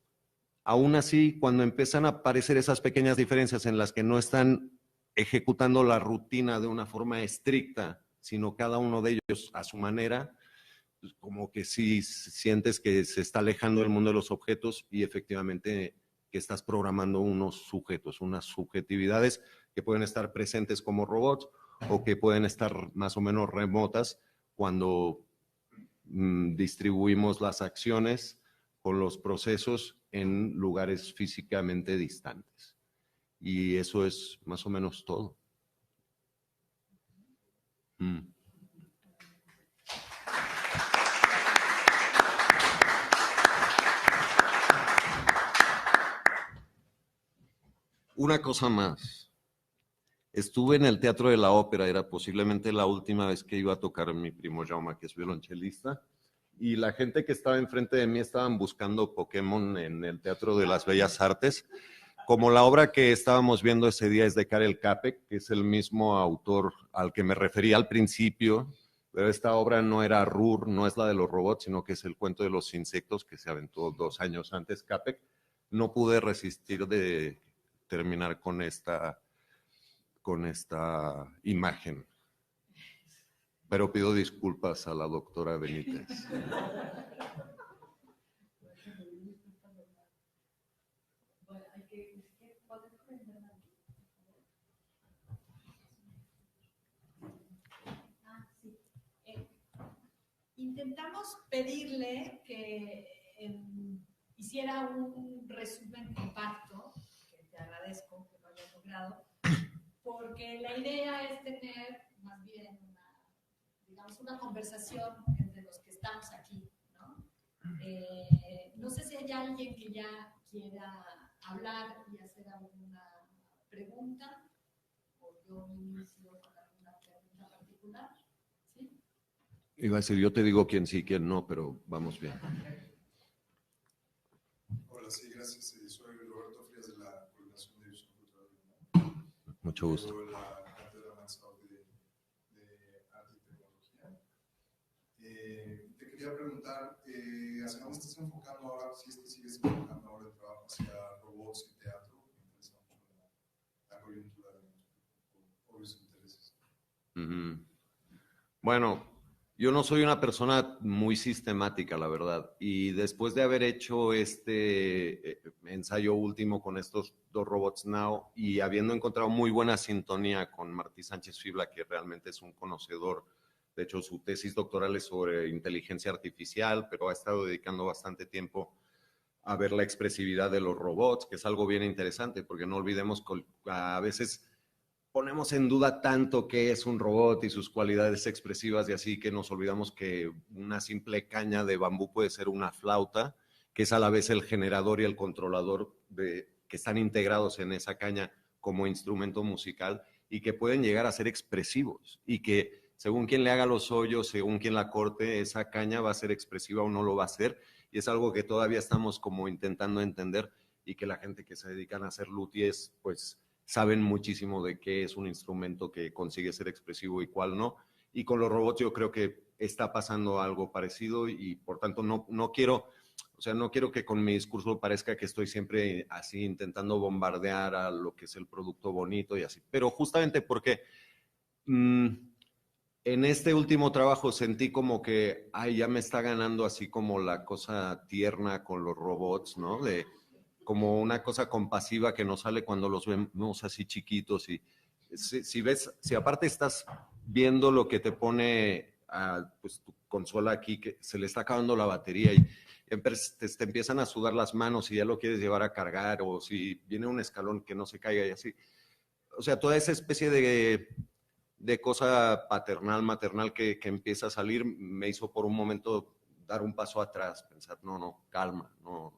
aún así, cuando empiezan a aparecer esas pequeñas diferencias en las que no están ejecutando la rutina de una forma estricta, sino cada uno de ellos a su manera, pues como que sí sientes que se está alejando del mundo de los objetos y efectivamente que estás programando unos sujetos, unas subjetividades que pueden estar presentes como robots o que pueden estar más o menos remotas cuando distribuimos las acciones con los procesos en lugares físicamente distantes. Y eso es más o menos todo. Una cosa más. Estuve en el Teatro de la Ópera, era posiblemente la última vez que iba a tocar mi primo Jaume, que es violonchelista, y la gente que estaba enfrente de mí estaban buscando Pokémon en el Teatro de las Bellas Artes. Como la obra que estábamos viendo ese día es de Karel Čapek, que es el mismo autor al que me refería al principio, pero esta obra no era RUR, no es la de los robots, sino que es el cuento de los insectos que se aventó 2 años antes Čapek. No pude resistir de terminar con esta imagen. Pero pido disculpas a la doctora Benítez. Intentamos pedirle que hiciera un resumen compacto, que te agradezco que lo hayas logrado, porque la idea es tener más bien una conversación entre los que estamos aquí, ¿no? No sé si hay alguien que ya quiera hablar y hacer alguna pregunta, o yo inicio con alguna pregunta particular. ¿Sí? Iba a decir, yo te digo quién sí, quién no, pero vamos bien. Hola, sí, gracias. Soy Roberto Frías de la Coordinación de División Cultural. Mucho gusto. La cátedra avanzada de arte y tecnología. Te quería preguntar, ¿hacia dónde estás enfocando ahora? Si es que sigues enfocando ahora el trabajo hacia robots y teatro, me interesa mucho la coyuntura de obvios intereses. Bueno, yo no soy una persona muy sistemática, la verdad, y después de haber hecho este ensayo último con estos 2 robots Now y habiendo encontrado muy buena sintonía con Martí Sánchez Fibla, que realmente es un conocedor, de hecho su tesis doctoral es sobre inteligencia artificial, pero ha estado dedicando bastante tiempo a ver la expresividad de los robots, que es algo bien interesante, porque no olvidemos que a veces ponemos en duda tanto qué es un robot y sus cualidades expresivas y así que nos olvidamos que una simple caña de bambú puede ser una flauta, que es a la vez el generador y el controlador que están integrados en esa caña como instrumento musical y que pueden llegar a ser expresivos y que según quien le haga los hoyos, según quien la corte, esa caña va a ser expresiva o no lo va a ser y es algo que todavía estamos como intentando entender y que la gente que se dedican a hacer luthiers pues saben muchísimo de qué es un instrumento que consigue ser expresivo y cuál no. Y con los robots yo creo que está pasando algo parecido y por tanto no quiero que con mi discurso parezca que estoy siempre así intentando bombardear a lo que es el producto bonito y así. Pero justamente porque En este último trabajo sentí como que, ay, ya me está ganando así como la cosa tierna con los robots, ¿no? De como una cosa compasiva que nos sale cuando los vemos así chiquitos y si aparte estás viendo lo que te pone pues tu consola aquí, que se le está acabando la batería y te empiezan a sudar las manos y ya lo quieres llevar a cargar, o si viene un escalón que no se caiga y así. O sea, toda esa especie de cosa paternal, maternal que empieza a salir, me hizo por un momento dar un paso atrás, pensar, no, calma, no.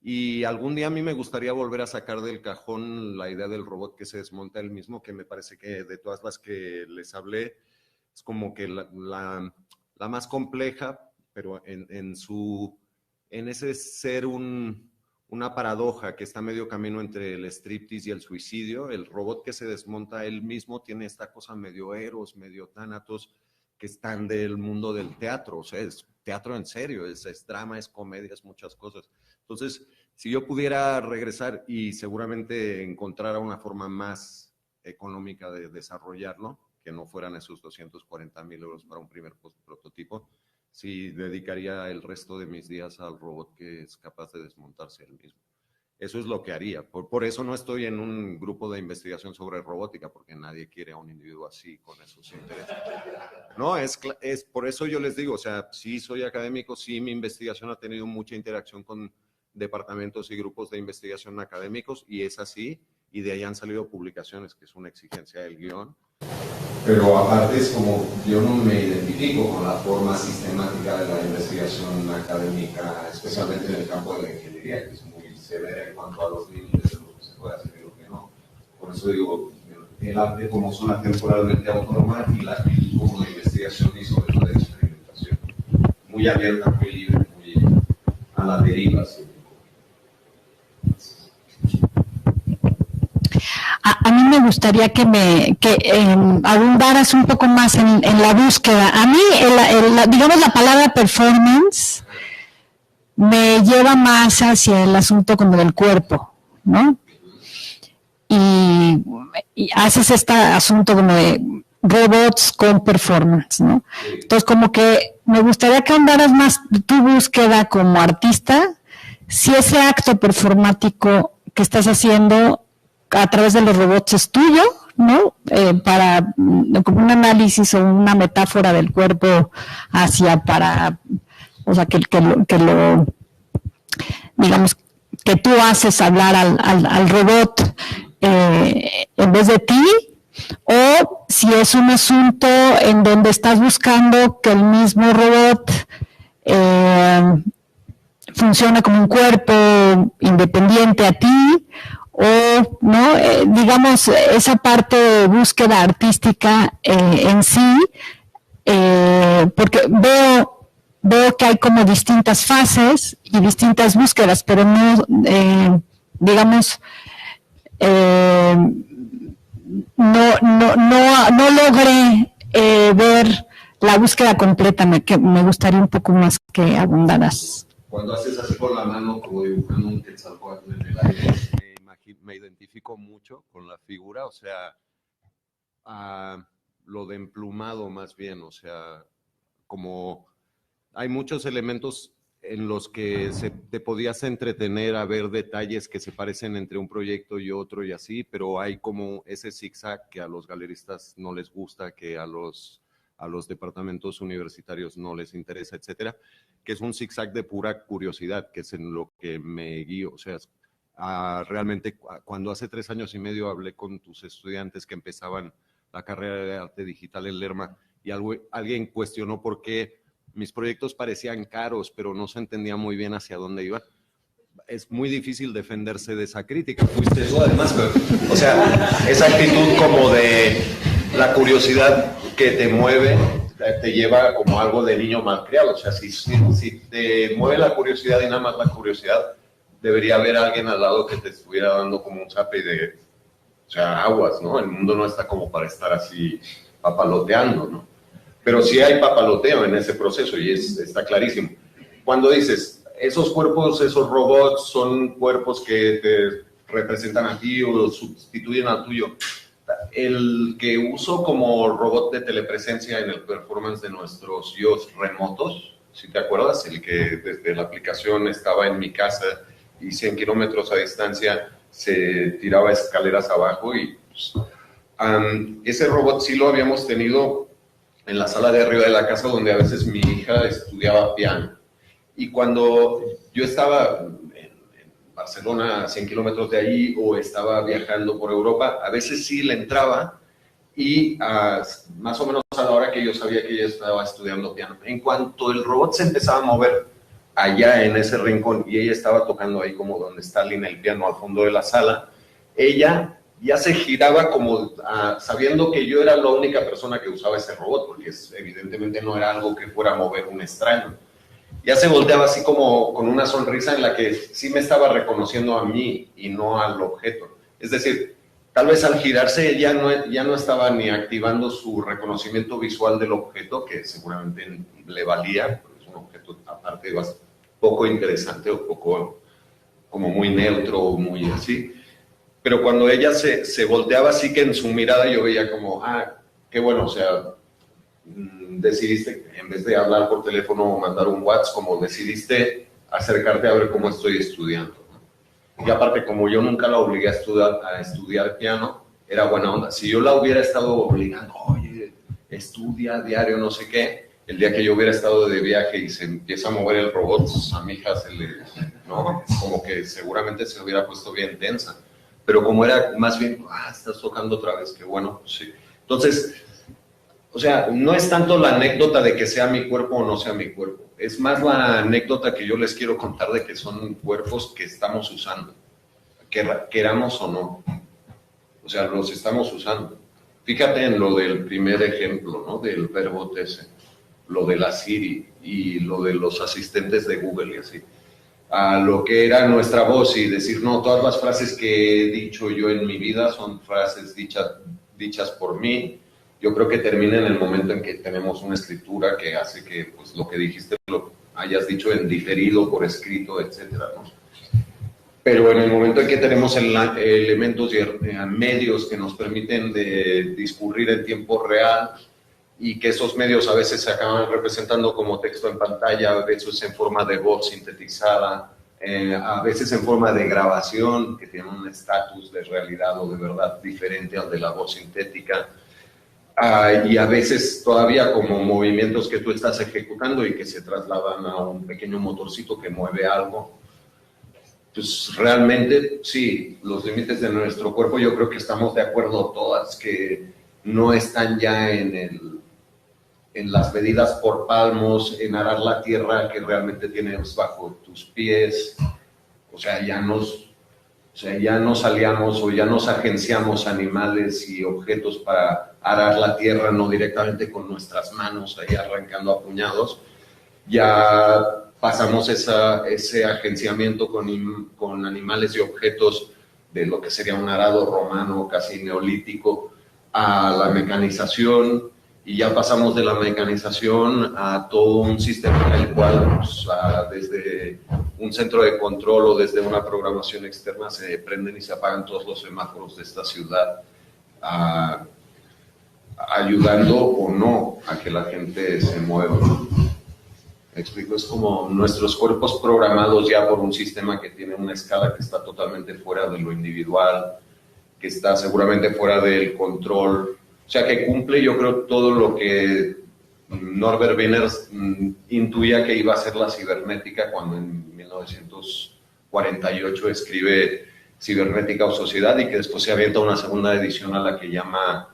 Y algún día a mí me gustaría volver a sacar del cajón la idea del robot que se desmonta él mismo, que me parece que de todas las que les hablé, es como que la más compleja, pero en ese ser una paradoja que está medio camino entre el striptease y el suicidio. El robot que se desmonta él mismo tiene esta cosa medio Eros, medio Thanatos, que están del mundo del teatro. O sea, es teatro en serio, es drama, es comedia, es muchas cosas. Entonces, si yo pudiera regresar y seguramente encontrar una forma más económica de desarrollarlo, que no fueran esos 240,000 euros para un primer prototipo, sí dedicaría el resto de mis días al robot que es capaz de desmontarse él mismo. Eso es lo que haría. Por eso no estoy en un grupo de investigación sobre robótica, porque nadie quiere a un individuo así con esos intereses. No, es por eso yo les digo, o sea, sí soy académico, sí mi investigación ha tenido mucha interacción con departamentos y grupos de investigación académicos, y es así, y de ahí han salido publicaciones, que es una exigencia del guión. Pero aparte es como, yo no me identifico con la forma sistemática de la investigación académica, especialmente en el campo de la ingeniería, que es muy severa en cuanto a los límites de lo que se puede hacer y lo que no. Por eso digo, el arte como zona temporalmente autónoma y la actitud como de investigación y sobre todo de experimentación. Muy abierta, muy libre, muy a la deriva, ¿sí? A mí me gustaría que abundaras un poco más en la búsqueda. A mí, digamos, la palabra performance me lleva más hacia el asunto como del cuerpo, ¿no? Y haces este asunto como de robots con performance, ¿no? Entonces, como que me gustaría que ahondaras más tu búsqueda como artista, si ese acto performático que estás haciendo a través de los robots es tuyo, ¿no? Para como un análisis o una metáfora del cuerpo o sea, que lo digamos que tú haces hablar al robot en vez de ti, o si es un asunto en donde estás buscando que el mismo robot funcione como un cuerpo independiente a ti, o no, digamos, esa parte de búsqueda artística en sí, porque veo que hay como distintas fases y distintas búsquedas, pero no, digamos, no logré ver la búsqueda completa. Me gustaría un poco más que abundaras. Cuando haces así con la mano, como dibujando un quetzalcóatl en el aire, me identifico mucho con la figura, o sea, lo de emplumado más bien, o sea, como hay muchos elementos en los que te podías entretener a ver detalles que se parecen entre un proyecto y otro y así, pero hay como ese zigzag que a los galeristas no les gusta, que a los departamentos universitarios no les interesa, etcétera, que es un zigzag de pura curiosidad, que es en lo que me guío. O sea, realmente cuando hace 3 años y medio hablé con tus estudiantes que empezaban la carrera de arte digital en Lerma y alguien cuestionó por qué mis proyectos parecían caros, pero no se entendía muy bien hacia dónde iban. Es muy difícil defenderse de esa crítica. Fuiste tú además, o sea, esa actitud como de la curiosidad que te mueve, te lleva como algo de niño malcriado. O sea, si te mueve la curiosidad y nada más la curiosidad, debería haber alguien al lado que te estuviera dando como un zape de, o sea, aguas, ¿no? El mundo no está como para estar así papaloteando, ¿no? Pero sí hay papaloteo en ese proceso y está clarísimo. Cuando dices, esos cuerpos, esos robots son cuerpos que te representan a ti o sustituyen al tuyo, el que uso como robot de telepresencia en el performance de nuestros YOS remotos, si te acuerdas, el que desde la aplicación estaba en mi casa y 100 kilómetros a distancia se tiraba escaleras abajo y pues, ese robot sí lo habíamos tenido en la sala de arriba de la casa donde a veces mi hija estudiaba piano. Y cuando yo estaba en Barcelona, a 100 kilómetros de ahí, o estaba viajando por Europa, a veces sí le entraba y más o menos a la hora que yo sabía que ella estaba estudiando piano. En cuanto el robot se empezaba a mover allá en ese rincón y ella estaba tocando ahí como donde está Lina el piano al fondo de la sala, ella ya se giraba como sabiendo que yo era la única persona que usaba ese robot, porque evidentemente no era algo que fuera a mover un extraño. Ya se volteaba así como con una sonrisa en la que sí me estaba reconociendo a mí y no al objeto. Es decir, tal vez al girarse ya no estaba ni activando su reconocimiento visual del objeto, que seguramente le valía, porque es un objeto aparte poco interesante o poco como muy neutro o muy así. Pero cuando ella se volteaba así que en su mirada yo veía como, qué bueno, o sea, decidiste, en vez de hablar por teléfono o mandar un WhatsApp, como decidiste acercarte a ver cómo estoy estudiando. Y aparte, como yo nunca la obligué a estudiar piano, era buena onda. Si yo la hubiera estado obligando, oye, estudia diario, no sé qué, el día que yo hubiera estado de viaje y se empieza a mover el robot, pues a mi hija ¿no? Como que seguramente se hubiera puesto bien tensa. Pero como era más bien, estás tocando otra vez, qué bueno, sí. Entonces, o sea, no es tanto la anécdota de que sea mi cuerpo o no sea mi cuerpo. Es más la anécdota que yo les quiero contar de que son cuerpos que estamos usando, queramos o no. O sea, los estamos usando. Fíjate en lo del primer ejemplo, ¿no? Del verbo ese, lo de la Siri y lo de los asistentes de Google y así. A lo que era nuestra voz y decir, no, todas las frases que he dicho yo en mi vida son frases dichas por mí. Yo creo que termina en el momento en que tenemos una escritura que hace que pues, lo que dijiste lo hayas dicho en diferido, por escrito, etcétera, ¿no? Pero en el momento en que tenemos elementos y medios que nos permiten de discurrir en tiempo real y que esos medios a veces se acaban representando como texto en pantalla, a veces en forma de voz sintetizada, a veces en forma de grabación, que tiene un estatus de realidad o de verdad diferente al de la voz sintética, y a veces todavía como movimientos que tú estás ejecutando y que se trasladan a un pequeño motorcito que mueve algo. Pues realmente, sí, los límites de nuestro cuerpo yo creo que estamos de acuerdo todas, que no están ya en las medidas por palmos, en arar la tierra que realmente tienes bajo tus pies. O sea, ya no salíamos o ya nos agenciamos animales y objetos para arar la tierra, no directamente con nuestras manos ahí arrancando a puñados. Ya pasamos ese agenciamiento con animales y objetos de lo que sería un arado romano, casi neolítico, a la mecanización, y ya pasamos de la mecanización a todo un sistema en el cual pues, desde un centro de control o desde una programación externa se prenden y se apagan todos los semáforos de esta ciudad, ayudando o no a que la gente se mueva. Me explico, es como nuestros cuerpos programados ya por un sistema que tiene una escala que está totalmente fuera de lo individual, que está seguramente fuera del control. O sea, que cumple, yo creo, todo lo que Norbert Wiener intuía que iba a ser la cibernética cuando en 1948 escribe Cibernética o Sociedad y que después se avienta una segunda edición a la que llama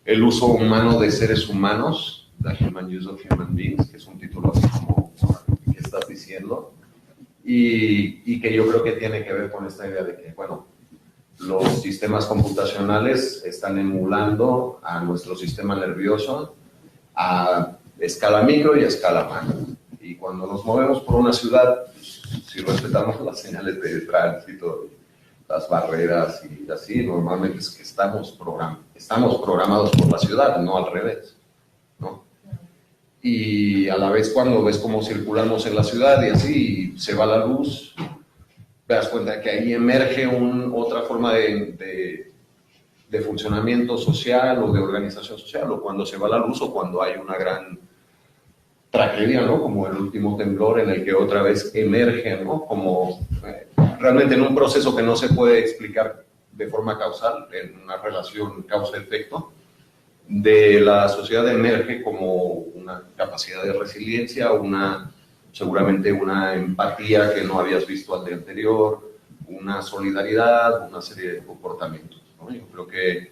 El uso humano de seres humanos, The Human Use of Human Beings, que es un título así como ¿qué estás diciendo? Y que yo creo que tiene que ver con esta idea de que, bueno, los sistemas computacionales están emulando a nuestro sistema nervioso a escala micro y a escala macro. Y cuando nos movemos por una ciudad, pues, si respetamos las señales de tránsito, las barreras y así, normalmente es que estamos programados por la ciudad, no al revés, ¿no? Y a la vez cuando ves cómo circulamos en la ciudad y así, se va la luz, te das cuenta que ahí emerge otra forma de de funcionamiento social o de organización social, o cuando se va la luz o cuando hay una gran tragedia, ¿no? Como el último temblor en el que otra vez emerge, ¿no? Como realmente en un proceso que no se puede explicar de forma causal, en una relación causa-efecto, de la sociedad emerge como una capacidad de resiliencia, seguramente una empatía que no habías visto al día anterior, una solidaridad, una serie de comportamientos, ¿no? Yo creo que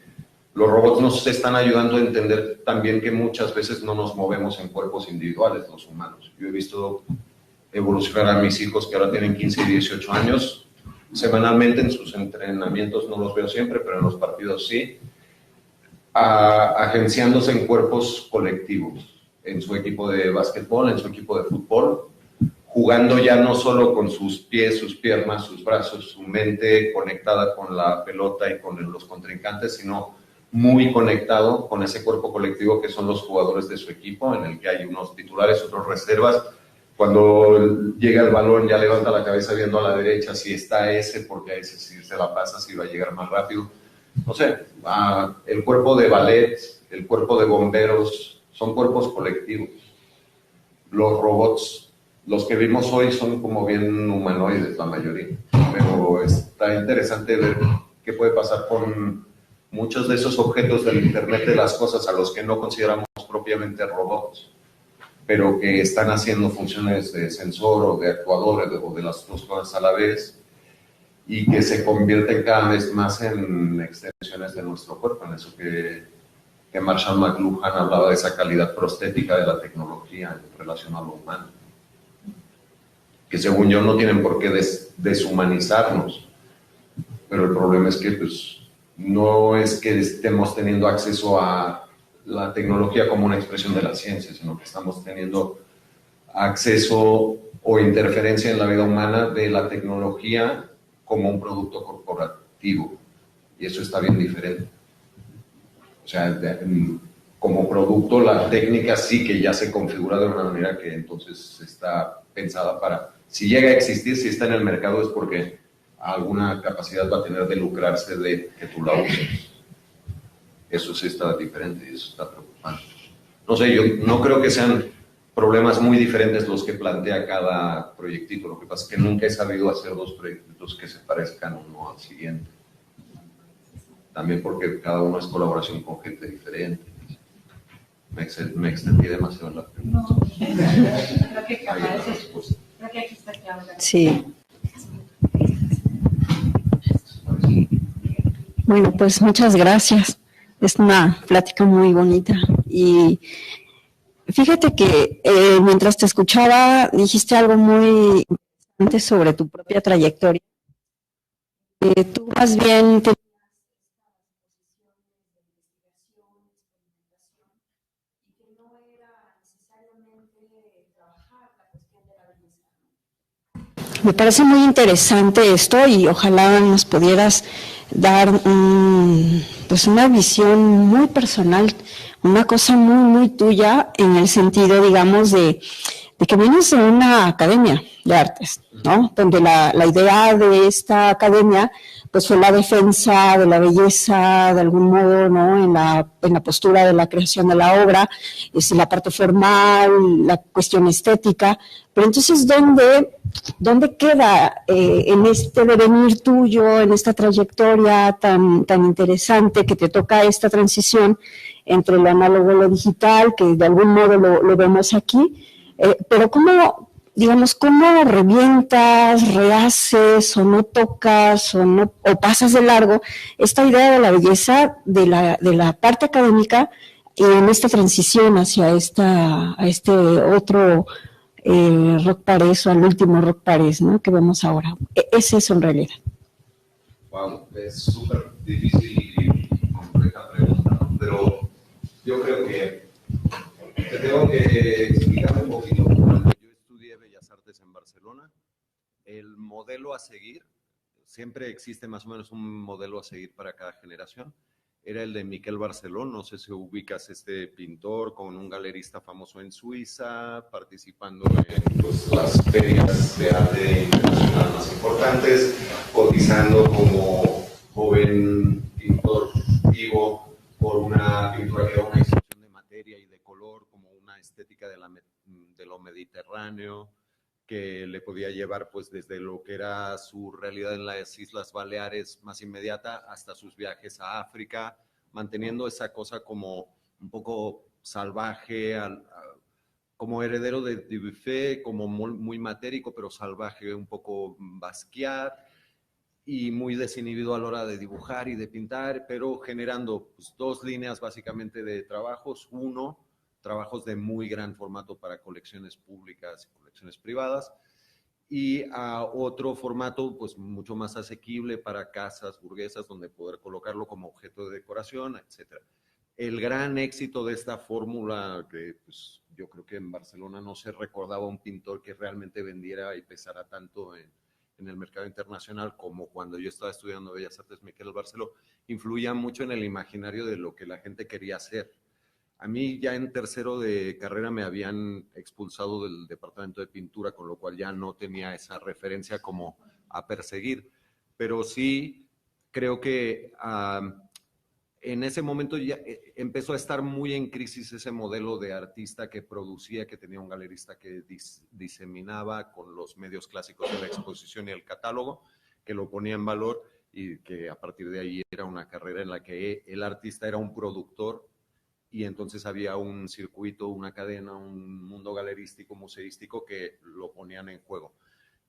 los robots nos están ayudando a entender también que muchas veces no nos movemos en cuerpos individuales, los humanos. Yo he visto evolucionar a mis hijos que ahora tienen 15 y 18 años, semanalmente en sus entrenamientos, no los veo siempre, pero en los partidos sí, agenciándose en cuerpos colectivos, en su equipo de básquetbol, en su equipo de fútbol, jugando ya no solo con sus pies, sus piernas, sus brazos, su mente conectada con la pelota y con los contrincantes, sino muy conectado con ese cuerpo colectivo que son los jugadores de su equipo, en el que hay unos titulares, otros reservas. Cuando llega el balón ya levanta la cabeza viendo a la derecha si está ese, porque a ese si se la pasa, si va a llegar más rápido. No sé, el cuerpo de ballet, el cuerpo de bomberos, son cuerpos colectivos. Los robots, los que vimos hoy, son como bien humanoides la mayoría, pero está interesante ver qué puede pasar con muchos de esos objetos del Internet de las cosas a los que no consideramos propiamente robots, pero que están haciendo funciones de sensor o de actuador o de las dos cosas a la vez, y que se convierten cada vez más en extensiones de nuestro cuerpo, en eso que Marshall McLuhan hablaba de esa calidad prostética de la tecnología en relación a lo humano, que según yo no tienen por qué deshumanizarnos, pero el problema es que pues, no es que estemos teniendo acceso a la tecnología como una expresión de la ciencia, sino que estamos teniendo acceso o interferencia en la vida humana de la tecnología como un producto corporativo, y eso está bien diferente. O sea, como producto la técnica sí que ya se configura de una manera que entonces está pensada para, si llega a existir, si está en el mercado es porque alguna capacidad va a tener de lucrarse de que tú la uses. Eso sí está diferente, eso está preocupante. No sé, yo no creo que sean problemas muy diferentes los que plantea cada proyectito. Lo que pasa es que nunca he sabido hacer dos proyectitos que se parezcan uno al siguiente. También porque cada uno es colaboración con gente diferente. Me extendí demasiado en la pregunta. No, creo que aquí está claro. Sí. Bueno, pues muchas gracias. Es una plática muy bonita. Y fíjate que mientras te escuchaba, dijiste algo muy interesante sobre tu propia trayectoria. Tú más bien tenías y que no era necesariamente trabajar la cuestión de la belleza. Me parece muy interesante esto y ojalá nos pudieras dar pues una visión muy personal, una cosa muy, muy tuya en el sentido, digamos, de que vienes de una academia de artes, ¿no? Donde la idea de esta academia pues fue la defensa de la belleza de algún modo, ¿no? En la postura de la creación de la obra, es la parte formal, la cuestión estética, pero entonces ¿dónde queda en este devenir tuyo, en esta trayectoria tan interesante que te toca esta transición entre lo análogo y lo digital, que de algún modo lo vemos aquí, pero cómo revientas, rehaces o no tocas o pasas de largo esta idea de la belleza de la parte académica y en esta transición hacia este otro Rock Parés o al último Rock Parés, ¿no? Que vemos ahora. Es eso en realidad. Wow, es súper difícil y compleja pregunta, ¿no? Pero yo creo que te tengo que explicar un poquito. Cuando yo estudié Bellas Artes en Barcelona, el modelo a seguir, siempre existe más o menos un modelo a seguir para cada generación, era el de Miquel Barceló. No sé si ubicas este pintor con un galerista famoso en Suiza, participando en pues, las ferias de arte internacional más importantes, cotizando como joven pintor y que le podía llevar pues desde lo que era su realidad en las Islas Baleares más inmediata hasta sus viajes a África, manteniendo esa cosa como un poco salvaje, como heredero de Dubuffet, como muy matérico, pero salvaje, un poco Basquiat, y muy desinhibido a la hora de dibujar y de pintar, pero generando pues, dos líneas básicamente de trabajos. Uno, trabajos de muy gran formato para colecciones públicas y colecciones privadas, y a otro formato pues mucho más asequible para casas burguesas donde poder colocarlo como objeto de decoración, etc. El gran éxito de esta fórmula, que pues, yo creo que en Barcelona no se recordaba un pintor que realmente vendiera y pesara tanto en el mercado internacional como cuando yo estaba estudiando Bellas Artes, Miquel Barceló, influía mucho en el imaginario de lo que la gente quería hacer. A mí ya en tercero de carrera me habían expulsado del departamento de pintura, con lo cual ya no tenía esa referencia como a perseguir, pero sí creo que en ese momento ya empezó a estar muy en crisis ese modelo de artista que producía, que tenía un galerista que diseminaba con los medios clásicos de la exposición y el catálogo, que lo ponía en valor y que a partir de ahí era una carrera en la que el artista era un productor y entonces había un circuito, una cadena, un mundo galerístico, museístico que lo ponían en juego.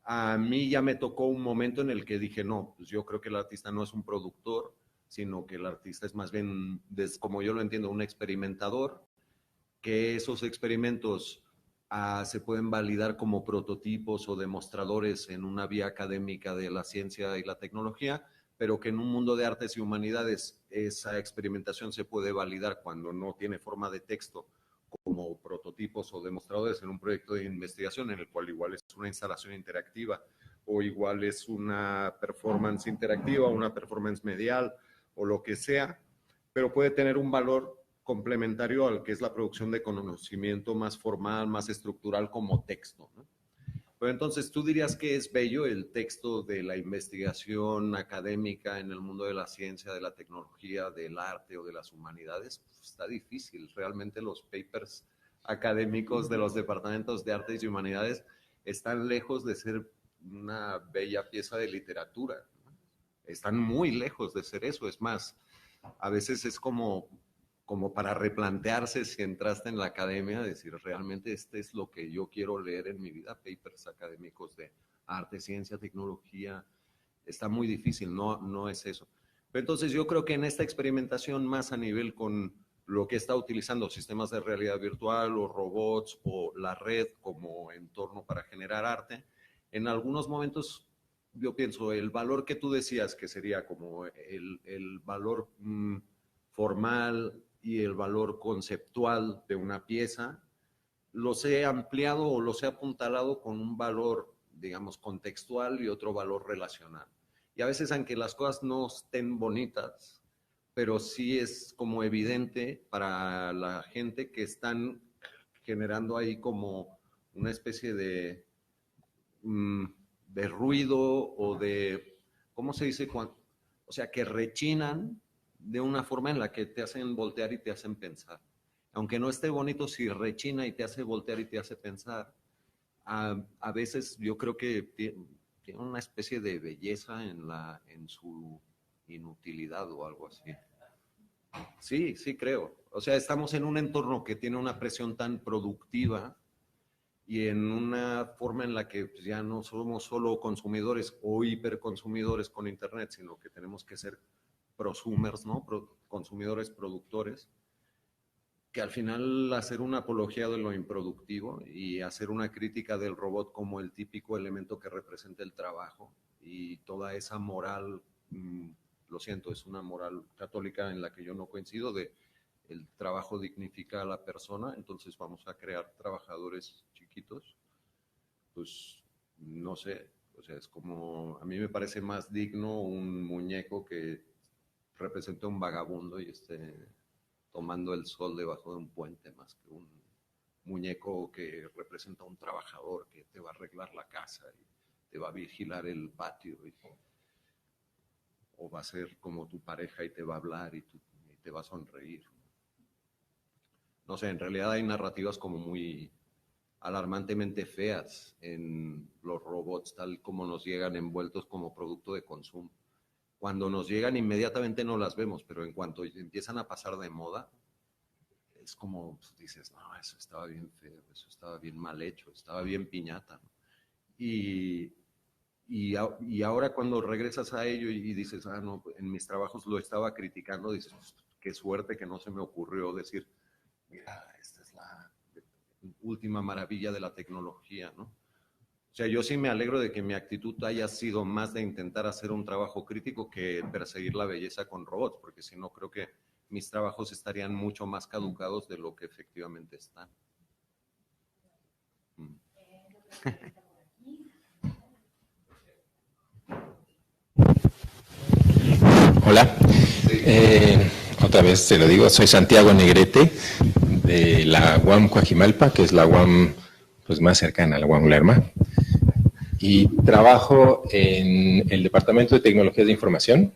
A mí ya me tocó un momento en el que dije, no, pues yo creo que el artista no es un productor, sino que el artista es más bien, como yo lo entiendo, un experimentador, que esos experimentos se pueden validar como prototipos o demostradores en una vía académica de la ciencia y la tecnología, pero que en un mundo de artes y humanidades esa experimentación se puede validar cuando no tiene forma de texto como prototipos o demostradores en un proyecto de investigación en el cual igual es una instalación interactiva o igual es una performance interactiva, una performance medial o lo que sea, pero puede tener un valor complementario al que es la producción de conocimiento más formal, más estructural como texto, ¿no? Pero entonces, ¿tú dirías que es bello el texto de la investigación académica en el mundo de la ciencia, de la tecnología, del arte o de las humanidades? Pues está difícil. Realmente los papers académicos de los departamentos de artes y humanidades están lejos de ser una bella pieza de literatura, ¿no? Están muy lejos de ser eso. Es más, a veces es como para replantearse si entraste en la academia, decir, realmente este es lo que yo quiero leer en mi vida, papers académicos de arte, ciencia, tecnología, está muy difícil, no es eso. Pero entonces yo creo que en esta experimentación más a nivel con lo que está utilizando sistemas de realidad virtual o robots o la red como entorno para generar arte, en algunos momentos yo pienso el valor que tú decías que sería como el valor formal y el valor conceptual de una pieza, los he ampliado o los he apuntalado con un valor, digamos, contextual y otro valor relacional. Y a veces, aunque las cosas no estén bonitas, pero sí es como evidente para la gente que están generando ahí como una especie de ruido o de, ¿cómo se dice? O sea, que rechinan de una forma en la que te hacen voltear y te hacen pensar. Aunque no esté bonito, si rechina y te hace voltear y te hace pensar, a veces yo creo que tiene una especie de belleza en su inutilidad o algo así. Sí, sí creo. O sea, estamos en un entorno que tiene una presión tan productiva y en una forma en la que pues, ya no somos solo consumidores o hiperconsumidores con Internet, sino que tenemos que ser prosumers, ¿no? Consumidores, productores, que al final hacer una apología de lo improductivo y hacer una crítica del robot como el típico elemento que representa el trabajo y toda esa moral, lo siento, es una moral católica en la que yo no coincido, de el trabajo dignifica a la persona, entonces vamos a crear trabajadores chiquitos, pues no sé, o sea, es como, a mí me parece más digno un muñeco que representa un vagabundo y esté tomando el sol debajo de un puente, más que un muñeco que representa un trabajador que te va a arreglar la casa y te va a vigilar el patio o va a ser como tu pareja y te va a hablar y te va a sonreír. No sé, en realidad hay narrativas como muy alarmantemente feas en los robots, tal como nos llegan envueltos como producto de consumo. Cuando nos llegan inmediatamente no las vemos, pero en cuanto empiezan a pasar de moda, es como pues, dices, no, eso estaba bien feo, eso estaba bien mal hecho, estaba bien piñata, ¿no? Y ahora cuando regresas a ello y dices, no, en mis trabajos lo estaba criticando, dices, pues, qué suerte que no se me ocurrió decir, mira, esta es la última maravilla de la tecnología, ¿no? O sea, yo sí me alegro de que mi actitud haya sido más de intentar hacer un trabajo crítico que perseguir la belleza con robots, porque si no creo que mis trabajos estarían mucho más caducados de lo que efectivamente están. Hola, otra vez te lo digo, soy Santiago Negrete de la UAM Coajimalpa, que es la UAM pues, más cercana a la UAM Lerma, y trabajo en el Departamento de Tecnologías de Información,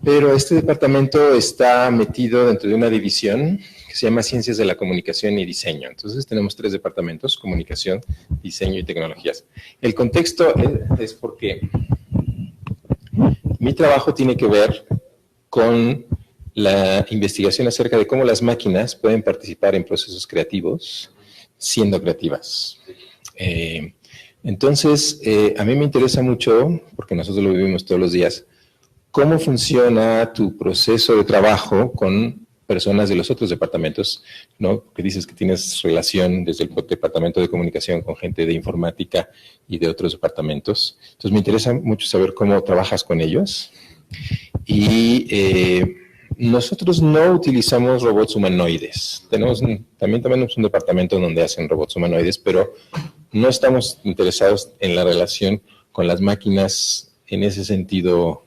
pero este departamento está metido dentro de una división que se llama Ciencias de la Comunicación y Diseño. Entonces tenemos 3 departamentos, Comunicación, Diseño y Tecnologías. El contexto es porque mi trabajo tiene que ver con la investigación acerca de cómo las máquinas pueden participar en procesos creativos siendo creativas. Entonces, a mí me interesa mucho, porque nosotros lo vivimos todos los días, cómo funciona tu proceso de trabajo con personas de los otros departamentos, ¿no? Que dices que tienes relación desde el departamento de comunicación con gente de informática y de otros departamentos. Entonces me interesa mucho saber cómo trabajas con ellos. Y nosotros no utilizamos robots humanoides. También tenemos un departamento donde hacen robots humanoides, pero no estamos interesados en la relación con las máquinas en ese sentido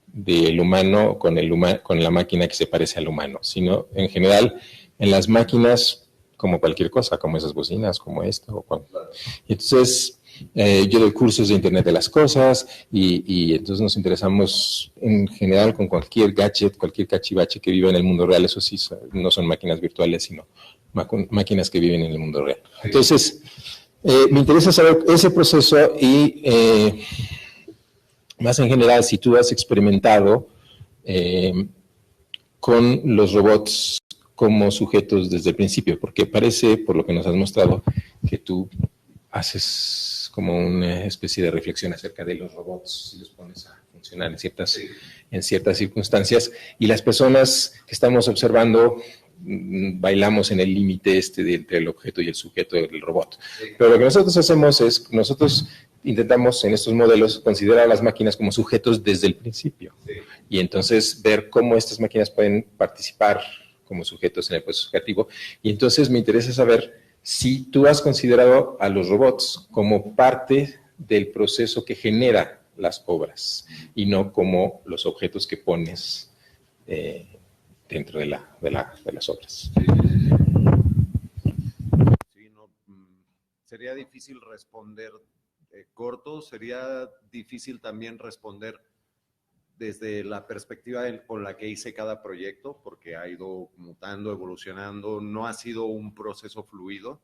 del humano con la máquina que se parece al humano, sino en general en las máquinas como cualquier cosa, como esas bocinas, como esto. Y entonces yo doy cursos de Internet de las Cosas y entonces nos interesamos en general con cualquier gadget, cualquier cachivache que viva en el mundo real. Eso sí, no son máquinas virtuales, sino máquinas que viven en el mundo real. Entonces, me interesa saber ese proceso y más en general, si tú has experimentado con los robots como sujetos desde el principio, porque parece, por lo que nos has mostrado, que tú haces como una especie de reflexión acerca de los robots y los pones a funcionar en ciertas circunstancias, y las personas que estamos observando bailamos en el límite entre el objeto y el sujeto del robot. Pero lo que nosotros hacemos es, nosotros intentamos en estos modelos considerar a las máquinas como sujetos desde el principio. Y entonces ver cómo estas máquinas pueden participar como sujetos en el proceso creativo. Y entonces me interesa saber si tú has considerado a los robots como parte del proceso que genera las obras y no como los objetos que pones dentro de las obras. Sí, no, sería difícil responder corto, sería difícil también responder desde la perspectiva con la que hice cada proyecto, porque ha ido mutando, evolucionando, no ha sido un proceso fluido,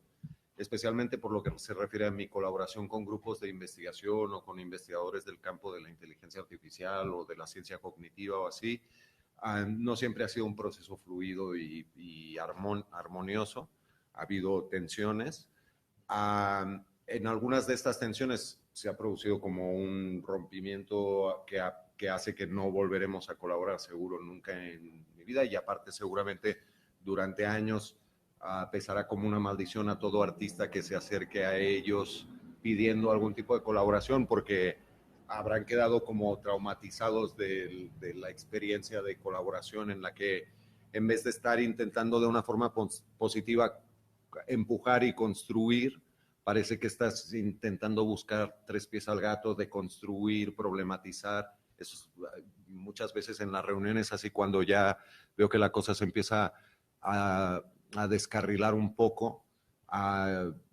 especialmente por lo que se refiere a mi colaboración con grupos de investigación o con investigadores del campo de la inteligencia artificial o de la ciencia cognitiva o así. No siempre ha sido un proceso fluido y armonioso, ha habido tensiones. En algunas de estas tensiones se ha producido como un rompimiento que hace que no volveremos a colaborar seguro nunca en mi vida, y aparte seguramente durante años pesará como una maldición a todo artista que se acerque a ellos pidiendo algún tipo de colaboración, porque habrán quedado como traumatizados de la experiencia de colaboración en la que en vez de estar intentando de una forma positiva empujar y construir, parece que estás intentando buscar 3 pies al gato, de construir, problematizar. Eso, muchas veces en las reuniones, así cuando ya veo que la cosa se empieza a descarrilar un poco,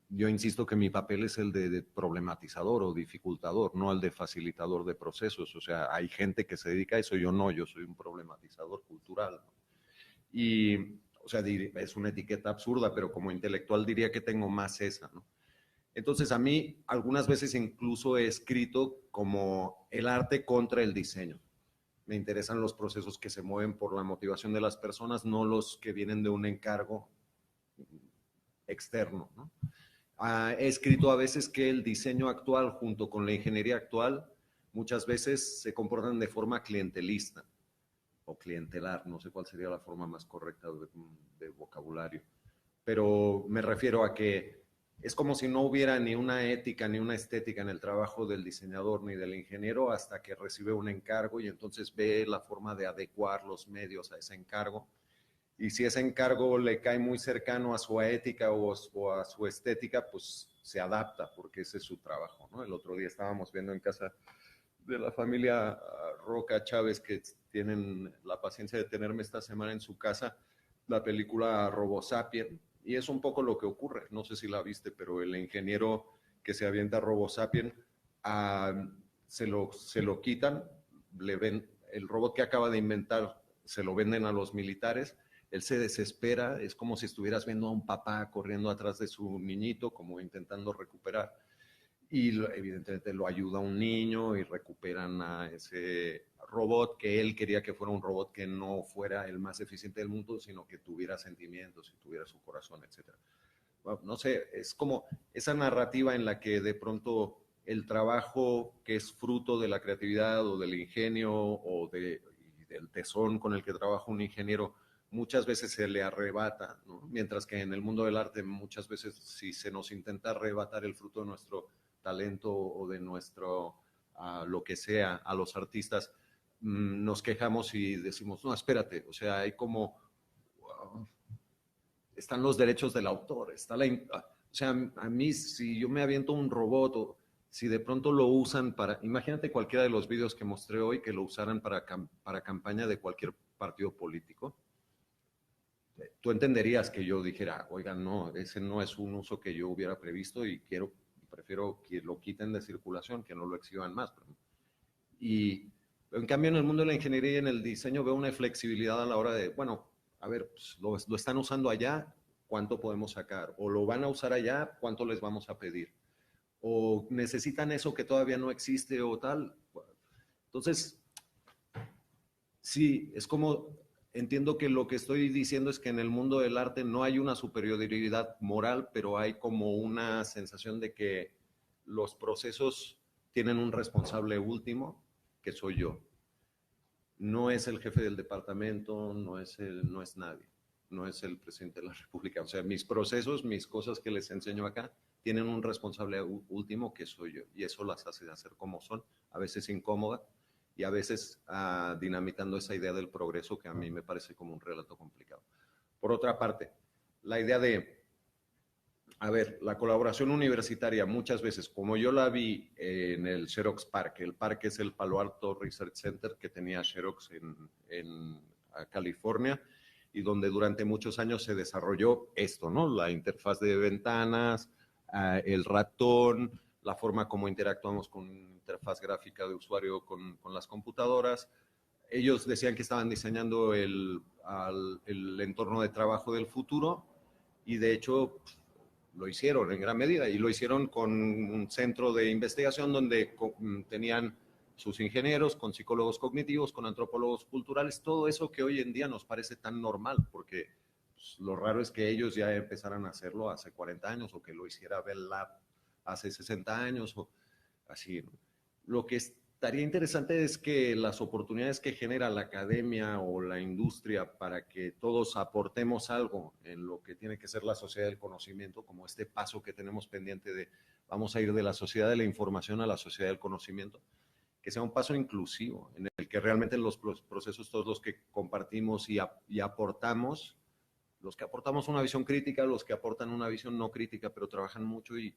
yo insisto que mi papel es el de problematizador o dificultador, no el de facilitador de procesos. O sea, hay gente que se dedica a eso, yo no, yo soy un problematizador cultural. Y o sea, es una etiqueta absurda, pero como intelectual diría que tengo más esa, ¿no? Entonces, a mí algunas veces incluso he escrito como el arte contra el diseño. Me interesan los procesos que se mueven por la motivación de las personas, no los que vienen de un encargo externo, ¿no? He escrito a veces que el diseño actual junto con la ingeniería actual muchas veces se comportan de forma clientelista o clientelar, no sé cuál sería la forma más correcta de vocabulario, pero me refiero a que es como si no hubiera ni una ética ni una estética en el trabajo del diseñador ni del ingeniero hasta que recibe un encargo y entonces ve la forma de adecuar los medios a ese encargo. Y si ese encargo le cae muy cercano a su ética o a su estética, pues se adapta porque ese es su trabajo, ¿no? El otro día estábamos viendo en casa de la familia Roca Chávez, que tienen la paciencia de tenerme esta semana en su casa, la película RoboSapien, y es un poco lo que ocurre, no sé si la viste, pero el ingeniero que se avienta RoboSapien, se lo quitan, le ven, el robot que acaba de inventar, se lo venden a los militares, él se desespera, es como si estuvieras viendo a un papá corriendo atrás de su niñito, como intentando recuperar, y evidentemente lo ayuda un niño y recuperan a ese robot que él quería que fuera un robot que no fuera el más eficiente del mundo, sino que tuviera sentimientos y tuviera su corazón, etc. Bueno, no sé, es como esa narrativa en la que de pronto el trabajo que es fruto de la creatividad o del ingenio o del tesón con el que trabaja un ingeniero muchas veces se le arrebata, ¿no? Mientras que en el mundo del arte muchas veces si se nos intenta arrebatar el fruto de nuestro talento o de nuestro lo que sea a los artistas, nos quejamos y decimos, no, espérate, o sea, hay como, están los derechos del autor, está o sea, a mí si yo me aviento un robot o si de pronto lo usan para, imagínate cualquiera de los videos que mostré hoy que lo usaran para campaña de cualquier partido político, tú entenderías que yo dijera, oigan, no, ese no es un uso que yo hubiera previsto y prefiero que lo quiten de circulación, que no lo exhiban más. Y en cambio en el mundo de la ingeniería y en el diseño veo una flexibilidad a la hora de, bueno, a ver, pues lo están usando allá, ¿cuánto podemos sacar? O lo van a usar allá, ¿cuánto les vamos a pedir? O necesitan eso que todavía no existe o tal. Entonces, sí, es como, entiendo que lo que estoy diciendo es que en el mundo del arte no hay una superioridad moral, pero hay como una sensación de que los procesos tienen un responsable último, que soy yo. No es el jefe del departamento, no es nadie, no es el presidente de la República. O sea, mis procesos, mis cosas que les enseño acá, tienen un responsable último que soy yo. Y eso las hace hacer como son, a veces incómoda y a veces dinamitando esa idea del progreso que a mí me parece como un relato complicado. Por otra parte, la idea de, a ver, la colaboración universitaria muchas veces, como yo la vi en el Xerox PARC, el PARC es el Palo Alto Research Center que tenía Xerox en California y donde durante muchos años se desarrolló esto, ¿no? La interfaz de ventanas, el ratón, la forma como interactuamos con interfaz gráfica de usuario con las computadoras. Ellos decían que estaban diseñando el entorno de trabajo del futuro y de hecho lo hicieron en gran medida y lo hicieron con un centro de investigación donde tenían sus ingenieros, con psicólogos cognitivos, con antropólogos culturales, todo eso que hoy en día nos parece tan normal, porque pues, lo raro es que ellos ya empezaran a hacerlo hace 40 años o que lo hiciera Bell Lab hace 60 años o así. Lo que estaría interesante es que las oportunidades que genera la academia o la industria para que todos aportemos algo en lo que tiene que ser la sociedad del conocimiento, como este paso que tenemos pendiente de vamos a ir de la sociedad de la información a la sociedad del conocimiento, que sea un paso inclusivo, en el que realmente los procesos, todos los que compartimos y aportamos, los que aportamos una visión crítica, los que aportan una visión no crítica, pero trabajan mucho y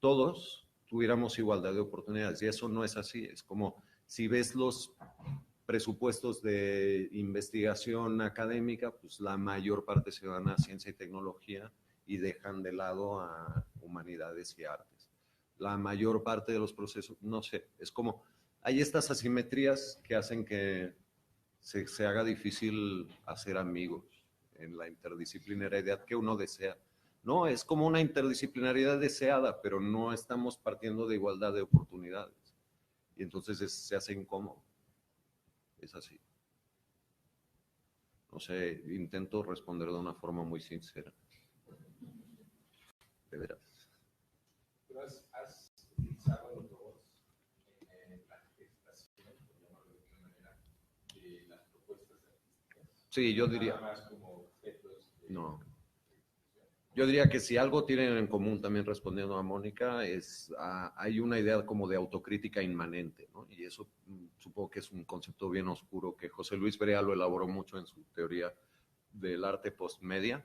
todos tuviéramos igualdad de oportunidades. Y eso no es así. Es como si ves los presupuestos de investigación académica, pues la mayor parte se van a ciencia y tecnología y dejan de lado a humanidades y artes. La mayor parte de los procesos, no sé, es como hay estas asimetrías que hacen que se haga difícil hacer amigos en la interdisciplinariedad que uno desea. No, es como una interdisciplinariedad deseada, pero no estamos partiendo de igualdad de oportunidades. Y entonces se hace incómodo. Es así. No sé, intento responder de una forma muy sincera. De veras. ¿Has utilizado los robots en la gestación, por llamarlo de alguna manera, de las propuestas artísticas? Sí, yo diría. Nada más como objetos de... No. Yo diría que si algo tienen en común, también respondiendo a Mónica, hay una idea como de autocrítica inmanente, ¿no? Y eso supongo que es un concepto bien oscuro que José Luis Brea lo elaboró mucho en su teoría del arte postmedia,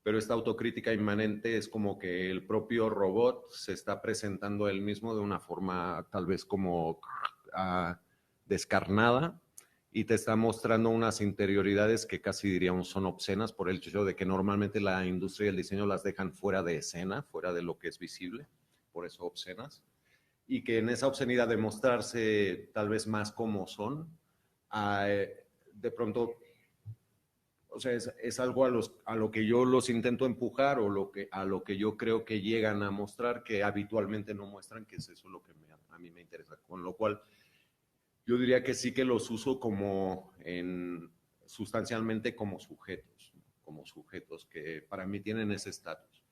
pero esta autocrítica inmanente es como que el propio robot se está presentando a él mismo de una forma tal vez como descarnada, y te está mostrando unas interioridades que casi diríamos son obscenas por el hecho de que normalmente la industria y el diseño las dejan fuera de escena, fuera de lo que es visible, por eso obscenas, y que en esa obscenidad de mostrarse tal vez más como son, de pronto, o sea, es algo a lo que yo los intento empujar o a lo que yo creo que llegan a mostrar que habitualmente no muestran, que es eso lo que a mí me interesa, con lo cual yo diría que sí que los uso como sustancialmente como sujetos que para mí tienen ese estatus.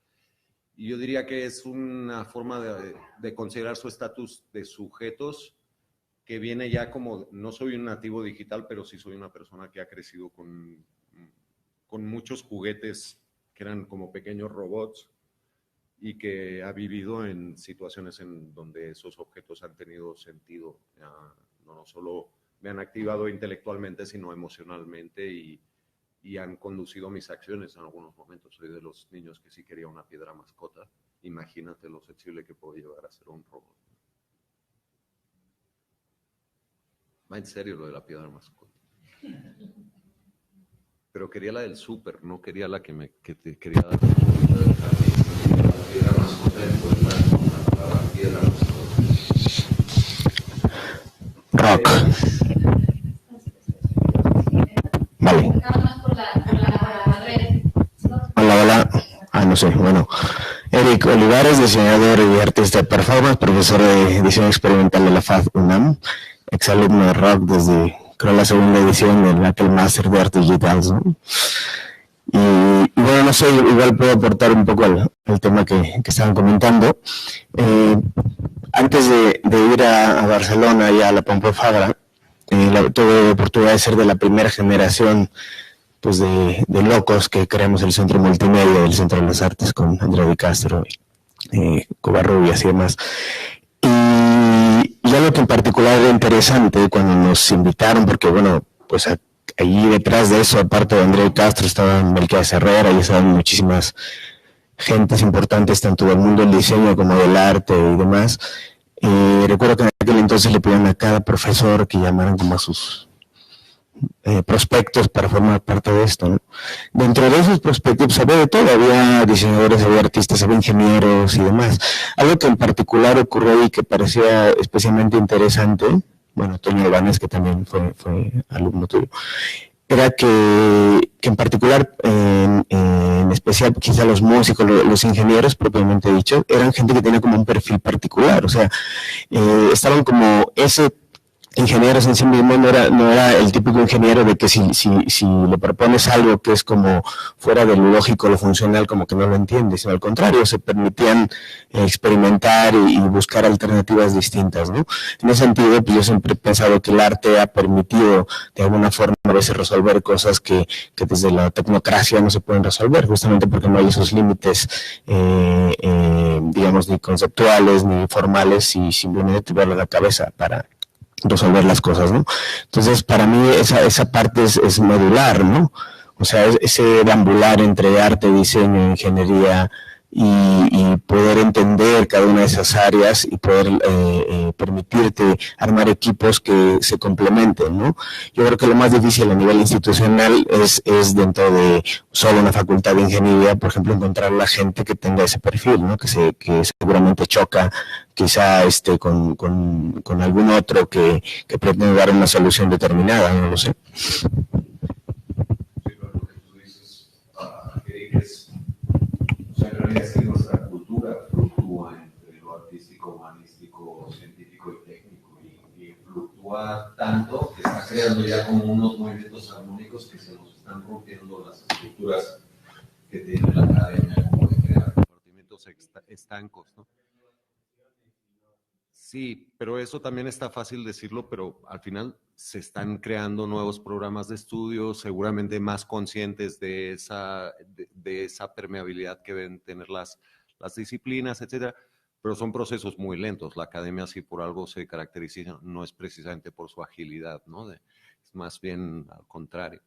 Y yo diría que es una forma de considerar su estatus de sujetos que viene ya como, no soy un nativo digital, pero sí soy una persona que ha crecido con muchos juguetes que eran como pequeños robots y que ha vivido en situaciones en donde esos objetos han tenido sentido. No solo me han activado intelectualmente, sino emocionalmente y han conducido mis acciones en algunos momentos. Soy de los niños que sí quería una piedra mascota. Imagínate lo sensible que puedo llegar a ser un robot. Va en serio lo de la piedra mascota. Pero quería la del súper, no quería la que te quería dar. La piedra mascota encuentra con la palabra piedra mascota. Rock. Vale. Hola. No sé, bueno. Eric Olivares, diseñador y artista de performance, profesor de diseño experimental de la FAD UNAM, exalumno de Rock desde, creo, la segunda edición del aquel máster de artes digitales, ¿no? Y bueno, no sé, igual puedo aportar un poco al tema que estaban comentando. Antes de ir a Barcelona y a la Pompeu Fabra, tuve la oportunidad de ser de la primera generación pues de locos que creamos el Centro Multimedia del Centro de las Artes con Andrea Di Castro, Covarrubias y demás. Y algo que en particular era interesante cuando nos invitaron, porque bueno, pues allí detrás de eso, aparte de Andrea Di Castro, estaba Melquiades Herrera y estaban muchísimas gentes importantes, tanto del mundo del diseño como del arte y demás. Recuerdo que en aquel entonces le pidieron a cada profesor que llamaran como a sus prospectos para formar parte de esto, ¿no? Dentro de esos prospectos había de todo, había diseñadores, había artistas, había ingenieros y demás. Algo que en particular ocurrió y que parecía especialmente interesante, bueno, Toño Ibanez, que también fue alumno tuyo, era que en particular, en especial quizá los músicos, los ingenieros propiamente dicho, eran gente que tenía como un perfil particular, o sea, estaban como ese ingenieros en sí mismo no era el típico ingeniero de que si le propones algo que es como fuera de lo lógico, lo funcional, como que no lo entiende, sino al contrario, se permitían experimentar y buscar alternativas distintas, ¿no? En ese sentido, pues yo siempre he pensado que el arte ha permitido de alguna forma a veces resolver cosas que desde la tecnocracia no se pueden resolver, justamente porque no hay esos límites, digamos, ni conceptuales ni formales, y simplemente te duele la cabeza para resolver las cosas, ¿no? Entonces, para mí esa parte es modular, ¿no? O sea, ese deambular entre arte, diseño, ingeniería y poder entender cada una de esas áreas y poder permitirte armar equipos que se complementen, ¿no? Yo creo que lo más difícil a nivel institucional es dentro de solo una facultad de ingeniería, por ejemplo, encontrar la gente que tenga ese perfil, ¿no? Que seguramente choca quizá con algún otro que pretende dar una solución determinada, no lo sé. Lo que tú dices que es, o sea, en realidad es que nuestra cultura fluctúa entre lo artístico, humanístico, científico y técnico, y fluctúa tanto que está creando ya como unos movimientos armónicos que se nos están rompiendo las estructuras que tiene la academia, como de crear compartimentos estancos, ¿no? Sí, pero eso también está fácil decirlo, pero al final se están creando nuevos programas de estudio, seguramente más conscientes de esa permeabilidad que deben tener las disciplinas, etcétera, pero son procesos muy lentos. La academia, si por algo se caracteriza, no es precisamente por su agilidad, ¿no? Es más bien al contrario.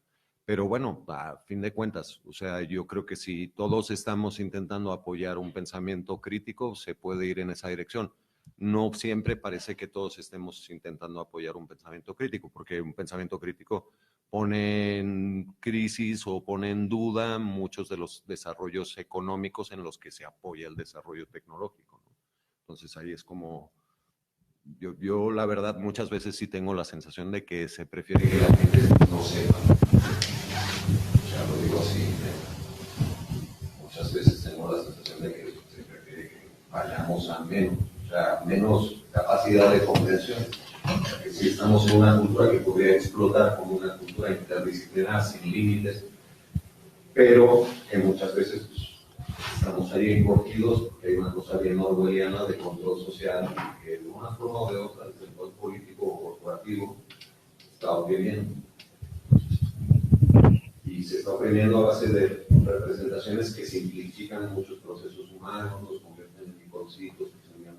Pero bueno, a fin de cuentas, o sea, yo creo que si todos estamos intentando apoyar un pensamiento crítico, se puede ir en esa dirección. No siempre parece que todos estemos intentando apoyar un pensamiento crítico, porque un pensamiento crítico pone en crisis o pone en duda muchos de los desarrollos económicos en los que se apoya el desarrollo tecnológico, ¿no? Entonces ahí es como, yo la verdad muchas veces sí tengo la sensación de que se prefiere que la gente no sepa. O sea, lo digo así, muchas veces tengo la sensación de que se prefiere que vayamos a menos capacidad de comprensión. Que si estamos en una cultura que podría explotar como una cultura interdisciplinar sin límites, pero que muchas veces estamos ahí encogidos porque hay una cosa bien orwelliana de control social que de una forma o de otra, desde el poder político o corporativo, está oprimiendo. Y se está oprimiendo a base de representaciones que simplifican muchos procesos humanos, los convierten en iconcitos,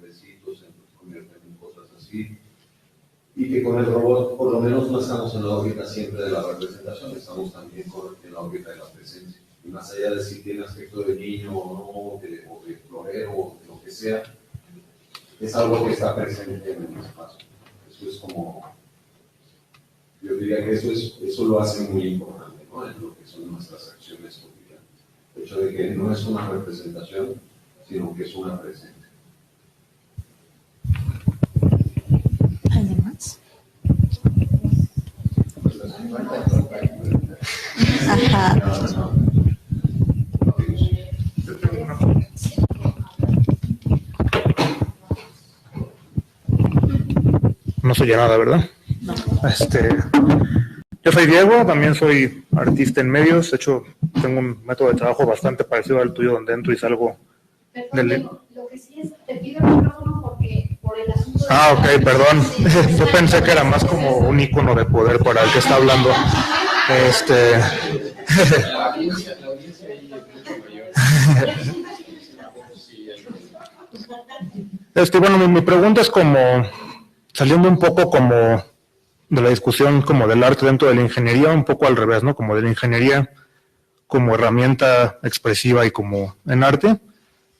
besitos, se convierten en cosas así, y que con el robot por lo menos no estamos en la órbita siempre de la representación, estamos también en la órbita de la presencia, y más allá de si tiene aspecto de niño o no, o de florero o de lo que sea, es algo que está presente en el espacio. Eso es como, yo diría que eso lo hace muy importante, ¿no? En lo que son nuestras acciones cotidianas, el hecho de que no es una representación, sino que es una presencia. ¿Alguien más? Ajá. No soy nada, ¿verdad? No. Yo soy Diego, también soy artista en medios. De hecho, tengo un método de trabajo bastante parecido al tuyo, donde entro y salgo. Perdón, lo que sí es, te pido el micrófono porque por el asunto de... Ah, ok, perdón. Yo pensé que era más como un ícono de poder para el que está hablando. Bueno, mi pregunta es como, saliendo un poco como de la discusión como del arte dentro de la ingeniería, un poco al revés, ¿no? Como de la ingeniería como herramienta expresiva y como en arte.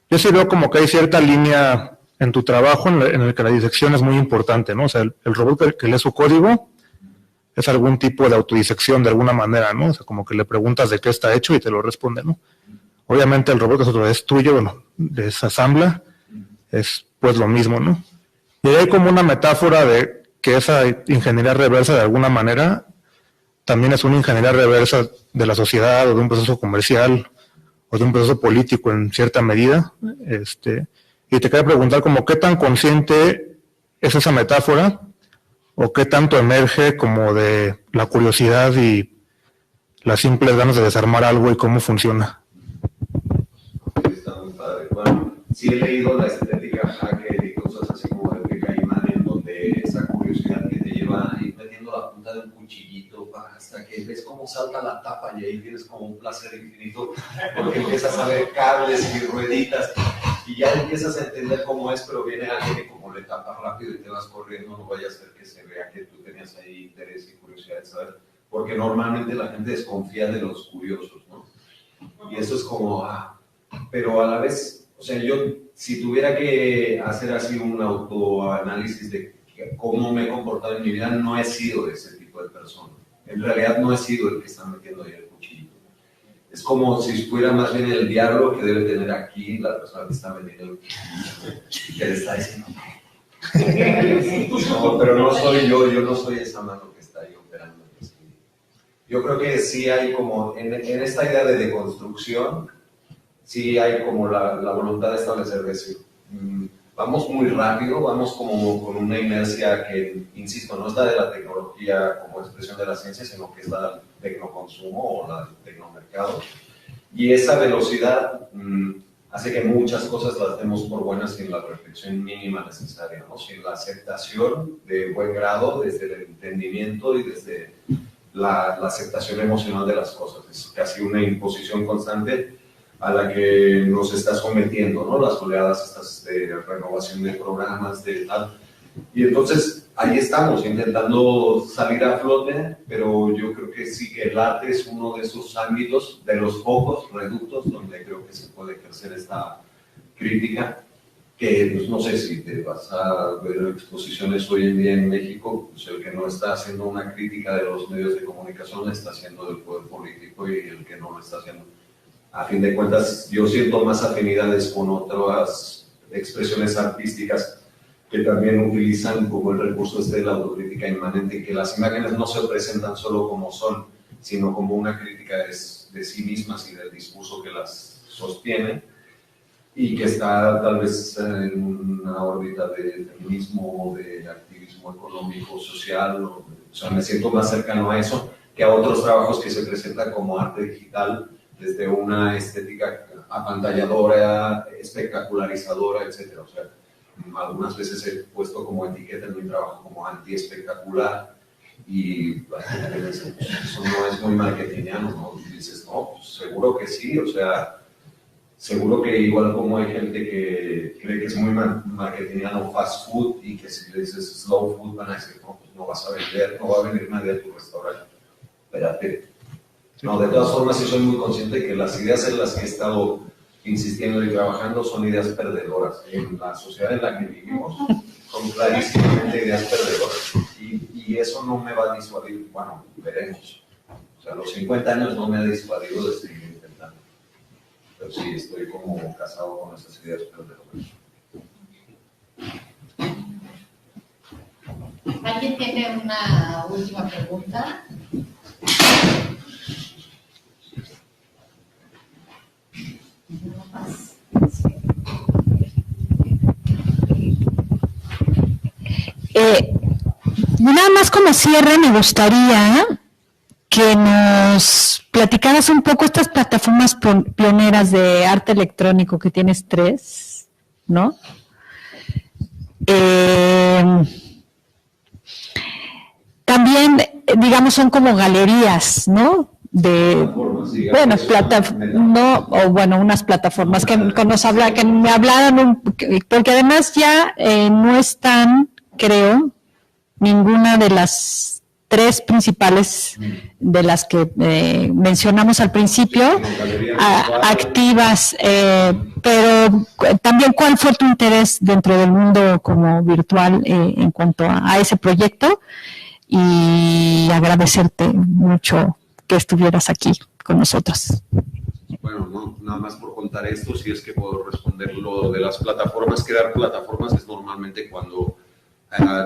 Yo sí veo como que hay cierta línea en tu trabajo en el que la disección es muy importante, ¿no? O sea, el robot que lee su código es algún tipo de autodisección de alguna manera, ¿no? O sea, como que le preguntas de qué está hecho y te lo responde, ¿no? Obviamente el robot que es tuyo, bueno, desasambla, es pues lo mismo, ¿no? Y hay como una metáfora de que esa ingeniería reversa de alguna manera también es una ingeniería reversa de la sociedad o de un proceso comercial o de un proceso político en cierta medida. Y te quería preguntar como qué tan consciente es esa metáfora o qué tanto emerge como de la curiosidad y las simples ganas de desarmar algo y cómo funciona. Está muy padre. Bueno, sí he leído la estética hacker y cosas así como de Caimán, en donde esa curiosidad que te lleva a ir metiendo la punta de un cuchillito hasta que ves cómo salta la tapa y ahí tienes como un placer infinito porque empiezas a ver cables y rueditas y ya empiezas a entender cómo es, pero viene alguien que como le tapas rápido y te vas corriendo, no vaya a ser que se vea que tú tenías ahí interés y curiosidad de saber, porque normalmente la gente desconfía de los curiosos, ¿no? Y eso es como, pero a la vez, o sea, yo si tuviera que hacer así un autoanálisis de cómo me he comportado en mi vida, no he sido ese tipo de persona. En realidad no he sido el que está metiendo ahí el cuchillo. Es como si fuera más bien el diablo que debe tener aquí la persona que está metiendo el cuchillo y que le está diciendo no, pero no soy yo no soy esa mano que está ahí operando. yo creo que sí hay como, en esta idea de deconstrucción, sí hay como la voluntad de establecer decir, vamos muy rápido, vamos como con una inercia que, insisto, no es la de la tecnología como expresión de la ciencia, sino que es la del tecnoconsumo o la del tecnomercado. Y esa velocidad hace que muchas cosas las demos por buenas sin la reflexión mínima necesaria, ¿no? Sin la aceptación de buen grado desde el entendimiento y desde la aceptación emocional de las cosas. Es casi una imposición constante a la que nos está sometiendo, ¿no? Las oleadas estas de renovación de programas, de tal. Y entonces ahí estamos intentando salir a flote, pero yo creo que sí que el arte es uno de esos ámbitos, de los pocos reductos donde creo que se puede ejercer esta crítica, que pues, no sé si te vas a ver exposiciones hoy en día en México, pues el que no está haciendo una crítica de los medios de comunicación está haciendo del poder político y el que no lo está haciendo. A fin de cuentas, yo siento más afinidades con otras expresiones artísticas que también utilizan como el recurso de la autocrítica inmanente, que las imágenes no se presentan solo como son, sino como una crítica de sí mismas y del discurso que las sostiene, y que está tal vez en una órbita de feminismo, de activismo económico, social, o sea, me siento más cercano a eso que a otros trabajos que se presentan como arte digital, desde una estética apantalladora, espectacularizadora, etc. O sea, algunas veces he puesto como etiqueta en mi trabajo como anti-espectacular y eso no es muy marketingiano, ¿no? Y dices, no, pues seguro que sí, o sea, seguro que igual como hay gente que cree que es muy marketingiano fast food y que si le dices slow food van a decir, no, pues no vas a vender, no va a venir nadie a tu restaurante. Espérate. No, de todas formas sí soy muy consciente de que las ideas en las que he estado insistiendo y trabajando son ideas perdedoras. En la sociedad en la que vivimos son clarísimamente ideas perdedoras. Y eso no me va a disuadir, bueno, veremos. O sea, los 50 años no me ha disuadido de seguir intentando. Pero sí, estoy como casado con esas ideas perdedoras. ¿Alguien tiene una última pregunta? Nada más como cierre, me gustaría que nos platicaras un poco estas plataformas pioneras de arte electrónico que tienes 3, ¿no? También, digamos, son como galerías, ¿no? Bueno, unas plataformas que me hablaron, porque además ya no están, creo, ninguna de las 3 principales de las que mencionamos al principio, activas, pero también ¿cuál fue tu interés dentro del mundo como virtual en cuanto a ese proyecto? Y agradecerte mucho que estuvieras aquí con nosotros. Bueno, no, nada más por contar esto, si es que puedo responder lo de las plataformas. Crear plataformas es normalmente cuando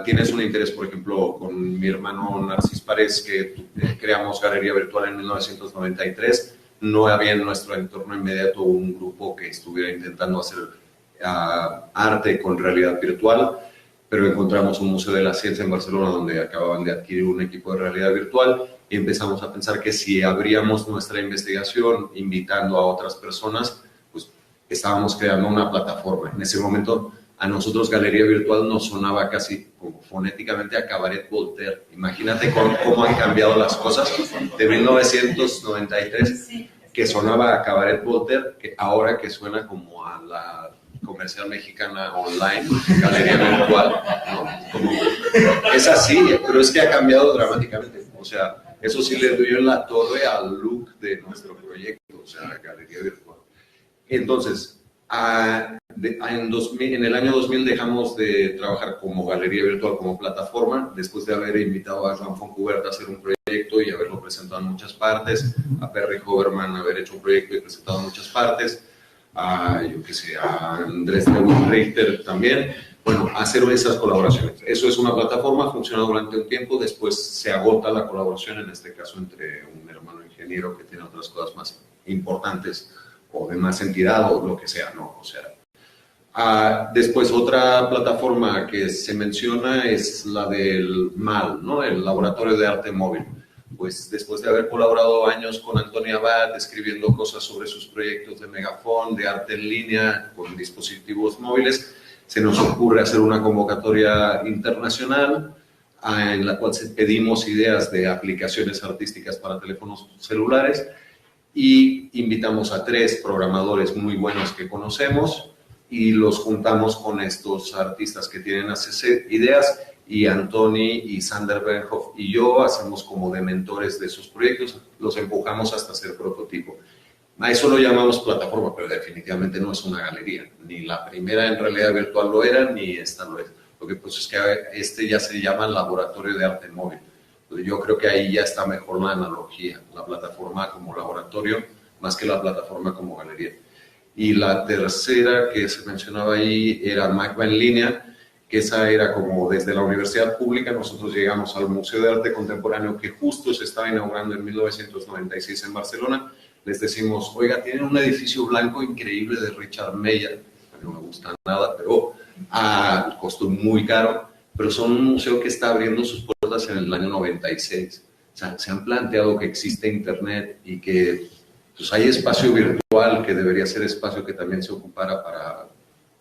tienes un interés, por ejemplo, con mi hermano Narcis Párez, que creamos Galería Virtual en 1993, no había en nuestro entorno inmediato un grupo que estuviera intentando hacer arte con realidad virtual, pero encontramos un Museo de la Ciencia en Barcelona donde acababan de adquirir un equipo de realidad virtual y empezamos a pensar que si abríamos nuestra investigación invitando a otras personas, pues estábamos creando una plataforma. En ese momento a nosotros Galería Virtual nos sonaba casi como fonéticamente a Cabaret Voltaire. Imagínate cómo han cambiado las cosas de 1993, que sonaba a Cabaret Voltaire, que ahora que suena como a la comercial mexicana online, Galería Virtual, ¿no? Es así, pero es que ha cambiado dramáticamente. O sea, eso sí le dio en la torre al look de nuestro proyecto, o sea, Galería Virtual. Entonces, en el año 2000 dejamos de trabajar como Galería Virtual, como plataforma, después de haber invitado a Joan Fontcuberta a hacer un proyecto y haberlo presentado en muchas partes, a Perry Hoverman haber hecho un proyecto y presentado en muchas partes, a Andrés Lewis Richter también. bueno, hacer esas colaboraciones. Eso es una plataforma, funciona durante un tiempo, después se agota la colaboración, en este caso entre un hermano ingeniero que tiene otras cosas más importantes o de más entidad o lo que sea, ¿no? O sea, después otra plataforma que se menciona es la del MAL, ¿no? El Laboratorio de Arte Móvil. Pues después de haber colaborado años con Antonio Abad, escribiendo cosas sobre sus proyectos de Megafon, de arte en línea, con dispositivos móviles, se nos ocurre hacer una convocatoria internacional en la cual pedimos ideas de aplicaciones artísticas para teléfonos celulares y invitamos a 3 programadores muy buenos que conocemos y los juntamos con estos artistas que tienen esas ideas, y Antoni y Sander Bernhoff y yo hacemos como de mentores de esos proyectos, los empujamos hasta hacer prototipo. A eso lo llamamos plataforma, pero definitivamente no es una galería. Ni la primera en realidad virtual lo era, ni esta lo es. Lo que pasa es que este ya se llama Laboratorio de Arte Móvil. Yo creo que ahí ya está mejor la analogía, la plataforma como laboratorio, más que la plataforma como galería. Y la tercera que se mencionaba ahí era Magma en línea, que esa era como desde la universidad pública, nosotros llegamos al Museo de Arte Contemporáneo que justo se estaba inaugurando en 1996 en Barcelona. Les decimos, oiga, tienen un edificio blanco increíble de Richard Meyer, no me gusta nada, pero costó muy caro, pero son un museo que está abriendo sus puertas en el año 96. O sea, se han planteado que existe internet y que pues, hay espacio virtual que debería ser espacio que también se ocupara para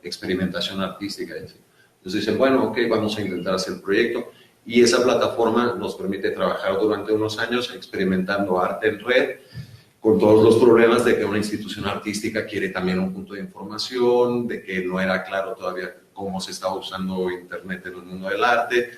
experimentación artística. Entonces dicen, bueno, ok, vamos a intentar hacer el proyecto. Y esa plataforma nos permite trabajar durante unos años experimentando arte en red, con todos los problemas de que una institución artística quiere también un punto de información, de que no era claro todavía cómo se estaba usando Internet en el mundo del arte,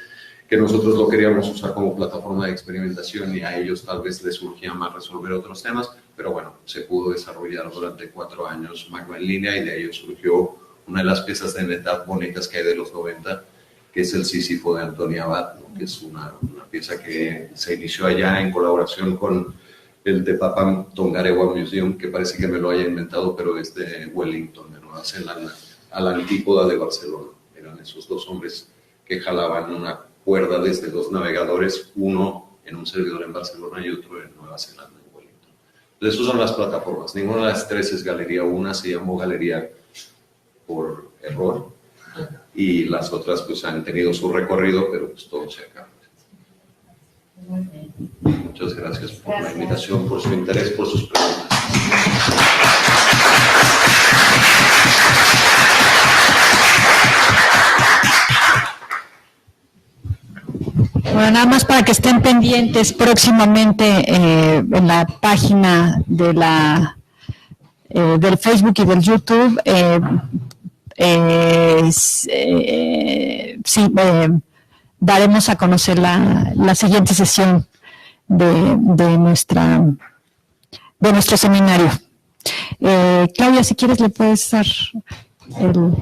que nosotros lo queríamos usar como plataforma de experimentación y a ellos tal vez les surgía más resolver otros temas, pero bueno, se pudo desarrollar durante 4 años Magma en línea y de ahí surgió una de las piezas de NetApp bonitas que hay de los 90, que es el Sísifo de Antonio Abad, ¿no? Que es una pieza que se inició allá en colaboración con el de Papam Tongarewa Museum, que parece que me lo haya inventado, pero es de Wellington, de Nueva Zelanda, a la antípoda de Barcelona. Eran esos 2 hombres que jalaban una cuerda desde 2 navegadores, uno en un servidor en Barcelona y otro en Nueva Zelanda, en Wellington. Entonces, esas son las plataformas. Ninguna de las 3 es galería. Una se llamó galería por error y las otras pues han tenido su recorrido, pero pues todo se acaba. Muchas gracias por la invitación, por su interés, por sus preguntas. Bueno, nada más para que estén pendientes próximamente en la página de del Facebook y del YouTube. Daremos a conocer la siguiente sesión de nuestro seminario. Claudia, si quieres le puedes dar el...